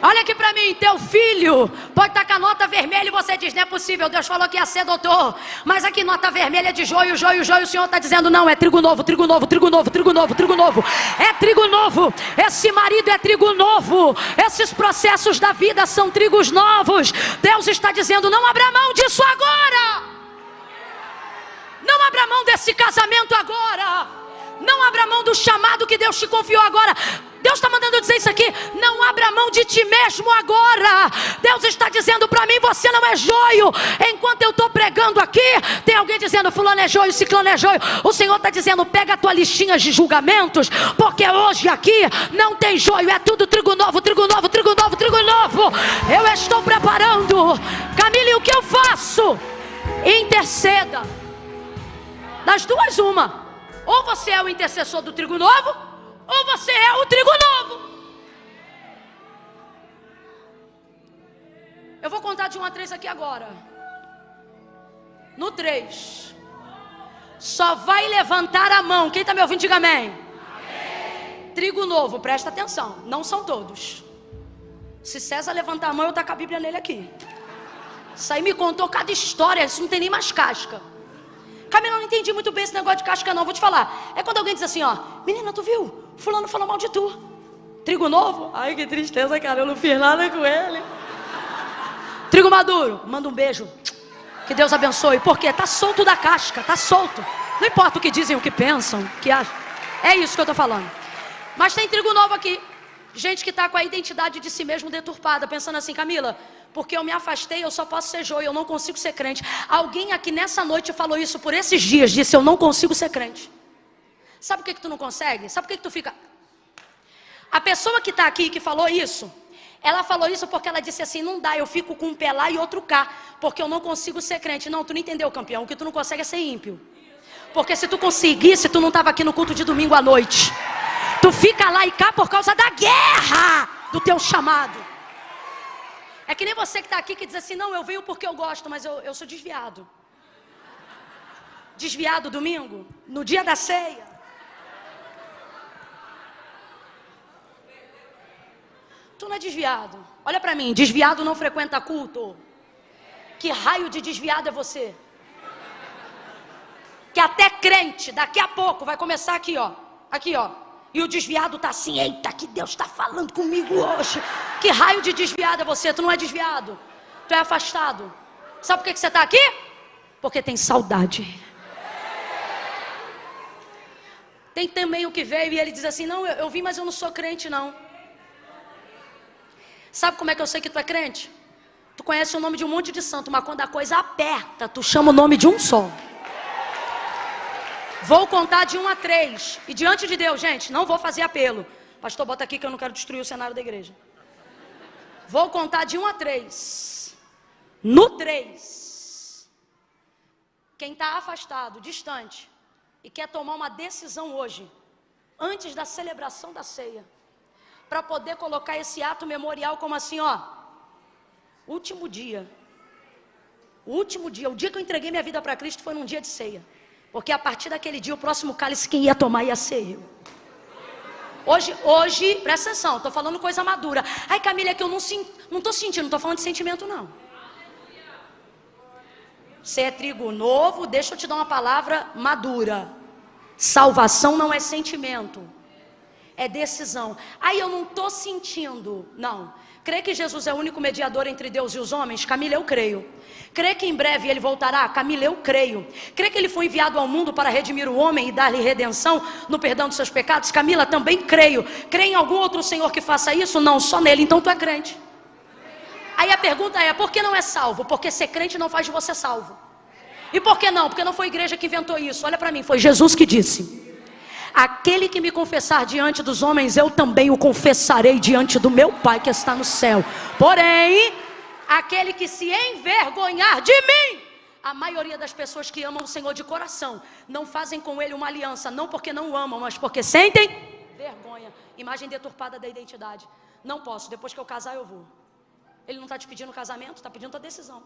Olha aqui para mim, teu filho pode estar com a nota vermelha e você diz, não é possível, Deus falou que ia ser doutor. Mas aqui nota vermelha de joio, joio, joio, o Senhor está dizendo, não, é trigo novo, trigo novo, trigo novo, trigo novo, trigo novo. É trigo novo, esse marido é trigo novo, esses processos da vida são trigos novos. Deus está dizendo, não abra mão disso agora. Não abra mão desse casamento agora. Não abra mão do chamado que Deus te confiou agora. Deus está mandando dizer isso aqui. Não abra mão de ti mesmo agora. Deus está dizendo para mim, você não é joio. Enquanto eu estou pregando aqui, tem alguém dizendo, fulano é joio, ciclano é joio. O Senhor está dizendo, pega a tua listinha de julgamentos, porque hoje aqui não tem joio, é tudo trigo novo, trigo novo, trigo novo, trigo novo. Eu estou preparando. Camille, o que eu faço? Interceda. Das duas, uma. Ou você é o intercessor do trigo novo, ou você é o trigo novo. Eu vou contar de 1 a 3 aqui agora. No 3, só vai levantar a mão. Quem está me ouvindo, diga amém. Amém. Trigo novo, presta atenção. Não são todos. Se César levantar a mão, eu taco a Bíblia nele aqui. Isso aí me contou cada história. Isso não tem nem mais casca. Camila, não entendi muito bem esse negócio de casca não, vou te falar. É quando alguém diz assim, ó, menina, tu viu? Fulano falou mal de tu. Trigo novo? Ai, que tristeza, cara, eu não fiz nada com ele. Trigo maduro, manda um beijo. Que Deus abençoe. Porque tá solto da casca, tá solto. Não importa o que dizem, o que pensam, o que acham. É isso que eu tô falando. Mas tem trigo novo aqui. Gente que tá com a identidade de si mesmo deturpada, pensando assim, Camila, porque eu me afastei, eu só posso ser joio, eu não consigo ser crente. Alguém aqui nessa noite falou isso por esses dias, disse, eu não consigo ser crente. Sabe por que tu não consegue? Sabe por que tu fica... A pessoa que está aqui, que falou isso, ela falou isso porque ela disse assim, não dá, eu fico com um pé lá e outro cá, porque eu não consigo ser crente. Não, tu não entendeu, campeão, o que tu não consegue é ser ímpio. Porque se tu conseguisse, tu não estava aqui no culto de domingo à noite. Tu fica lá e cá por causa da guerra do teu chamado. É que nem você que está aqui que diz assim, não, eu venho porque eu gosto, mas eu sou desviado. Desviado domingo, no dia da ceia. Tu não é desviado. Olha para mim, desviado não frequenta culto. Que raio de desviado é você? Que até crente, daqui a pouco, vai começar aqui, ó. Aqui, ó. E o desviado tá assim, eita, que Deus está falando comigo hoje. Que raio de desviado é você? Tu não é desviado. Tu é afastado. Sabe por que você está aqui? Porque tem saudade. Tem também o que veio e ele diz assim, não, eu vim, mas eu não sou crente não. Sabe como é que eu sei que tu é crente? Tu conhece o nome de um monte de santo, mas quando a coisa aperta, tu chama o nome de um só. Vou contar de 1 a 3. E diante de Deus, gente, não vou fazer apelo. Pastor, bota aqui que eu não quero destruir o cenário da igreja. Vou contar de 1 a 3. No 3, quem está afastado, distante, e quer tomar uma decisão hoje, antes da celebração da ceia, para poder colocar esse ato memorial como assim, ó, último dia. O último dia, o dia que eu entreguei minha vida para Cristo foi num dia de ceia. Porque a partir daquele dia, o próximo cálice quem ia tomar ia ser eu. Hoje, presta atenção, estou falando coisa madura. Ai, Camila, é que eu não estou sentindo, não estou falando de sentimento não. Você é trigo novo, deixa eu te dar uma palavra madura. Salvação não é sentimento, é decisão. Ai, eu não estou sentindo, não. Crê que Jesus é o único mediador entre Deus e os homens? Camila, eu creio. Crê que em breve ele voltará? Camila, eu creio. Crê que ele foi enviado ao mundo para redimir o homem e dar-lhe redenção no perdão dos seus pecados? Camila, também creio. Crê em algum outro Senhor que faça isso? Não, só nele, então tu é crente. Aí a pergunta é, por que não é salvo? Porque ser crente não faz de você salvo. E por que não? Porque não foi a igreja que inventou isso. Olha para mim, foi Jesus que disse. Aquele que me confessar diante dos homens, eu também o confessarei diante do meu Pai que está no céu. Porém, aquele que se envergonhar de mim, a maioria das pessoas que amam o Senhor de coração, não fazem com ele uma aliança, não porque não o amam, mas porque sentem vergonha. Imagem deturpada da identidade. Não posso, depois que eu casar eu vou. Ele não está te pedindo casamento, está pedindo a decisão.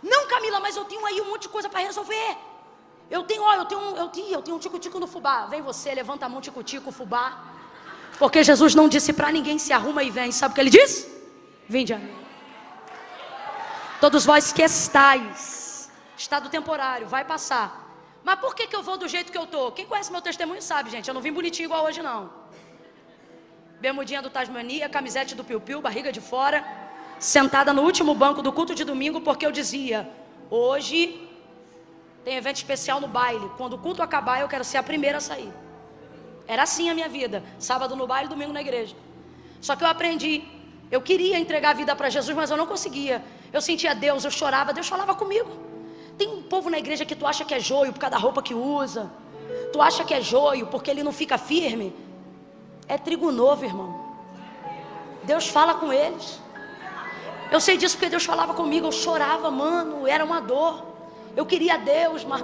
Não, Camila, mas eu tenho aí um monte de coisa para resolver. Eu tenho um tico-tico no fubá. Vem você, levanta a mão, tico-tico, fubá. Porque Jesus não disse para ninguém, se arruma e vem. Sabe o que ele disse? Vinde a mim. Todos vós que estáis, estado temporário, vai passar. Mas por que eu vou do jeito que eu tô? Quem conhece meu testemunho sabe, gente, eu não vim bonitinho igual hoje não. Bermudinha do Tasmania, camisete do Piu Piu, barriga de fora, sentada no último banco do culto de domingo, porque eu dizia, hoje tem evento especial no baile, quando o culto acabar eu quero ser a primeira a sair. Era assim a minha vida, sábado no baile, domingo na igreja. Só que eu aprendi, eu queria entregar a vida para Jesus, mas eu não conseguia. Eu sentia Deus, eu chorava, Deus falava comigo. Tem um povo na igreja que tu acha que é joio por causa da roupa que usa. Tu acha que é joio porque ele não fica firme. É trigo novo, irmão. Deus fala com eles. Eu sei disso porque Deus falava comigo. Eu chorava, mano, era uma dor. Eu queria Deus, mas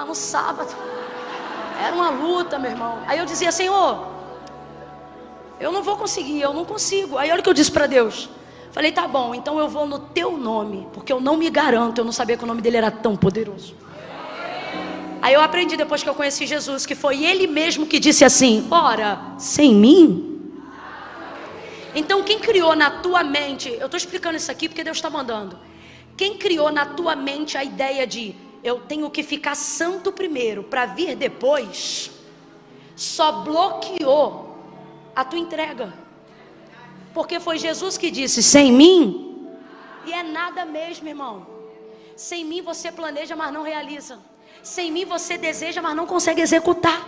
no sábado era uma luta, meu irmão. Aí eu dizia, Senhor, eu não vou conseguir, eu não consigo. Aí olha o que eu disse para Deus. Falei, tá bom, então eu vou no teu nome, porque eu não me garanto, eu não sabia que o nome dele era tão poderoso. Aí eu aprendi depois que eu conheci Jesus, que foi ele mesmo que disse assim, ora, sem mim? Então quem criou na tua mente, eu estou explicando isso aqui porque Deus está mandando. Quem criou na tua mente a ideia de, eu tenho que ficar santo primeiro, para vir depois, só bloqueou a tua entrega. Porque foi Jesus que disse, sem mim, e é nada mesmo, irmão. Sem mim você planeja, mas não realiza. Sem mim você deseja, mas não consegue executar.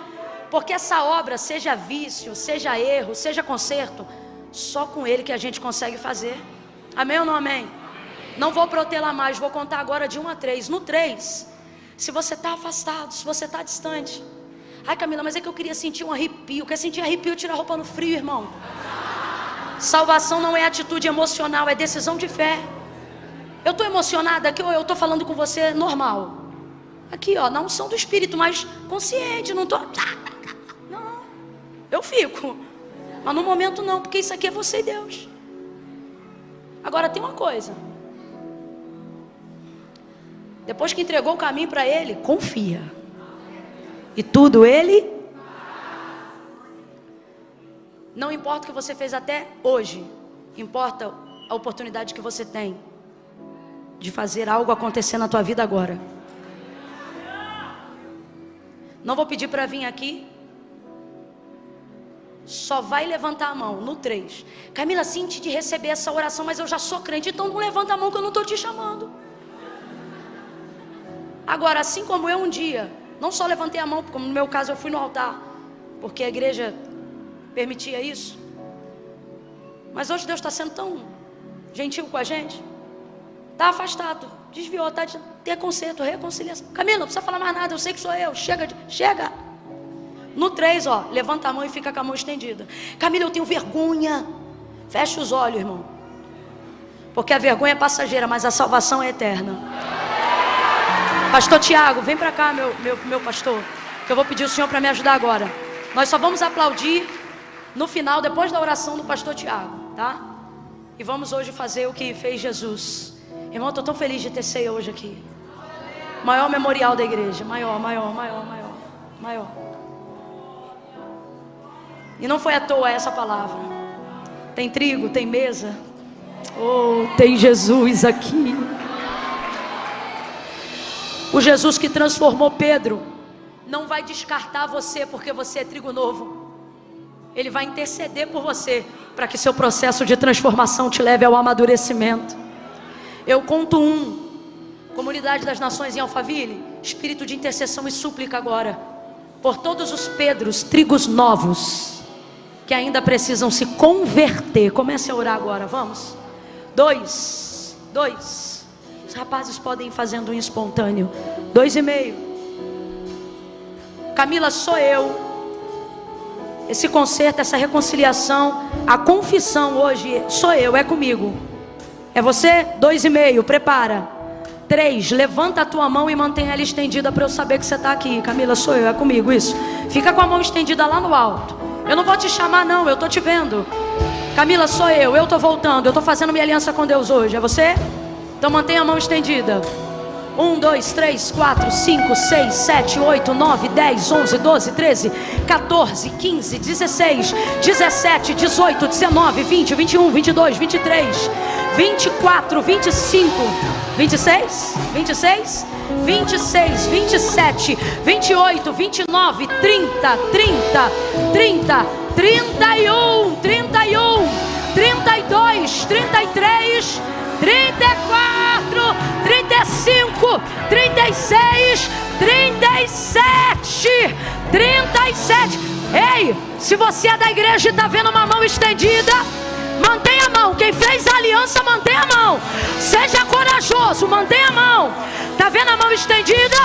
Porque essa obra, seja vício, seja erro, seja conserto, só com Ele que a gente consegue fazer. Amém ou não amém? Não vou protelar mais, vou contar agora de 1 a 3. No 3, se você está afastado, se você está distante. Ai, Camila, mas é que eu queria sentir um arrepio. Quer sentir arrepio, tira a roupa no frio, irmão. Salvação não é atitude emocional, é decisão de fé. Eu estou emocionada aqui, ou eu estou falando com você normal? Aqui, ó, na unção do Espírito, mas consciente, não estou... Não, eu fico. Mas no momento não, porque isso aqui é você e Deus. Agora tem uma coisa. Depois que entregou o caminho para Ele, confia. E tudo Ele... Não importa o que você fez até hoje, importa a oportunidade que você tem de fazer algo acontecer na tua vida agora. Não vou pedir para vir aqui. Só vai levantar a mão no 3. Camila, sinto de receber essa oração, mas eu já sou crente, então não levanta a mão que eu não estou te chamando. Agora, assim como eu um dia, não só levantei a mão, como no meu caso eu fui no altar, porque a igreja permitia isso. Mas hoje Deus está sendo tão gentil com a gente. Está afastado, desviou, está de ter conserto, reconciliação. Camila, não precisa falar mais nada, eu sei que sou eu. Chega. No 3, ó, levanta a mão e fica com a mão estendida. Camila, eu tenho vergonha. Fecha os olhos, irmão. Porque a vergonha é passageira, mas a salvação é eterna. Pastor Tiago, vem para cá, meu pastor, que eu vou pedir o senhor para me ajudar agora. Nós só vamos aplaudir no final, depois da oração do pastor Tiago, tá? E vamos hoje fazer o que fez Jesus. Irmão, eu estou tão feliz de ter ceia hoje aqui. Maior memorial da igreja. Maior. E não foi à toa essa palavra. Tem trigo, tem mesa. Oh, tem Jesus aqui. O Jesus que transformou Pedro não vai descartar você porque você é trigo novo. Ele vai interceder por você para que seu processo de transformação te leve ao amadurecimento. Eu conto 1. Comunidade das Nações em Alphaville, espírito de intercessão e súplica agora por todos os Pedros, trigos novos que ainda precisam se converter. Comece a orar agora, vamos. 2. Os rapazes podem ir fazendo um espontâneo. 2,5. Camila, sou eu. Esse conserto, essa reconciliação, a confissão hoje, sou eu, é comigo. É você? 2,5, prepara. 3, levanta a tua mão e mantém ela estendida para eu saber que você está aqui. Camila, sou eu, é comigo, isso. Fica com a mão estendida lá no alto. Eu não vou te chamar não, eu estou te vendo. Camila, sou eu estou voltando, eu estou fazendo minha aliança com Deus hoje. É você? Então mantenha a mão estendida. 1, 2, 3, 4, 5, 6, 7, 8, 9, 10, 11, 12, 13, 14, 15, 16, 17, 18, 19, 20, 21, 22, 23, 24, 25, 26, 26, 26, 27, 28, 29, 30, 30, 30, 31, 31, 32, 33, 34, 35, 36, 37, 37. Ei, se você é da igreja e está vendo uma mão estendida, mantenha a mão. Quem fez a aliança, mantenha a mão. Seja corajoso, mantenha a mão. Está vendo a mão estendida?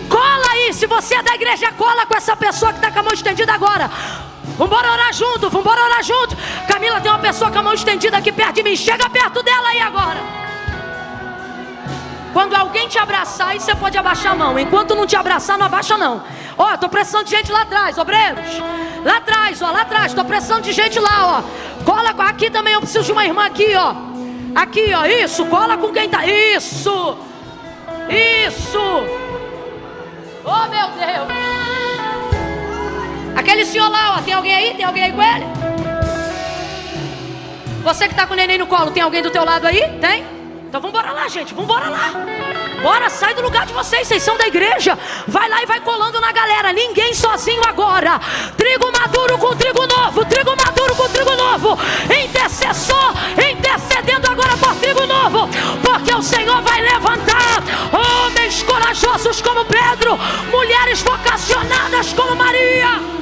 Cola aí. Se você é da igreja, cola com essa pessoa que está com a mão estendida agora. Vambora orar junto, vambora orar junto. Camila, tem uma pessoa com a mão estendida aqui perto de mim. Chega perto dela aí agora. Quando alguém te abraçar, aí você pode abaixar a mão. Enquanto não te abraçar, não abaixa não. Ó, tô precisando de gente lá atrás, obreiros. Lá atrás, ó, lá atrás. Tô precisando de gente lá, ó. Cola aqui também, eu preciso de uma irmã aqui, ó. Aqui, ó, isso. Cola com quem tá. Isso. Isso. Oh, meu Deus. Aquele senhor lá, ó, tem alguém aí? Tem alguém aí com ele? Você que tá com o neném no colo, tem alguém do teu lado aí? Tem? Então vambora lá, gente, vambora lá. Bora, sai do lugar de vocês são da igreja. Vai lá e vai colando na galera. Ninguém sozinho agora. Trigo maduro com trigo novo. Trigo maduro com trigo novo. Intercessor, intercedendo agora por trigo novo. Porque o Senhor vai levantar homens corajosos como Pedro, mulheres vocacionadas como Maria.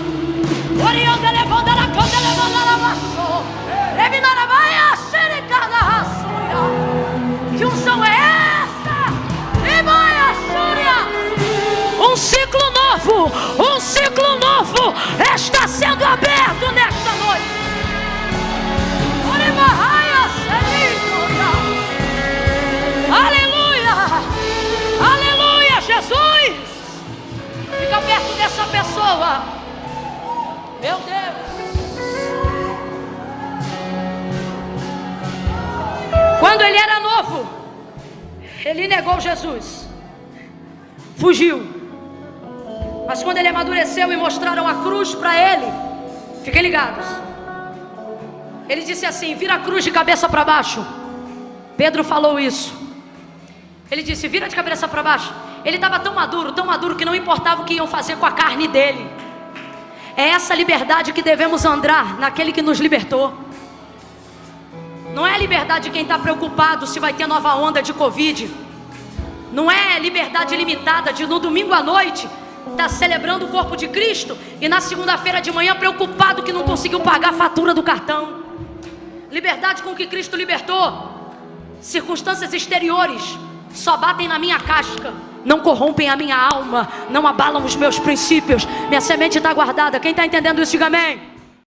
Que unção é essa? Um ciclo novo está sendo aberto nesta noite. Aleluia, aleluia, Jesus. Fica perto dessa pessoa. Meu Deus. Quando ele era novo, ele negou Jesus, fugiu. Mas quando ele amadureceu e mostraram a cruz para ele, fiquem ligados, ele disse assim: vira a cruz de cabeça para baixo. Pedro falou isso. Ele disse: vira de cabeça para baixo. Ele estava tão maduro que não importava o que iam fazer com a carne dele. É essa liberdade que devemos andar, naquele que nos libertou. Não é a liberdade de quem está preocupado se vai ter nova onda de Covid. Não é liberdade limitada de no domingo à noite estar celebrando o corpo de Cristo e na segunda-feira de manhã preocupado que não conseguiu pagar a fatura do cartão. Liberdade com que Cristo libertou. Circunstâncias exteriores só batem na minha casca, não corrompem a minha alma, não abalam os meus princípios. Minha semente está guardada. Quem está entendendo isso, diga amém.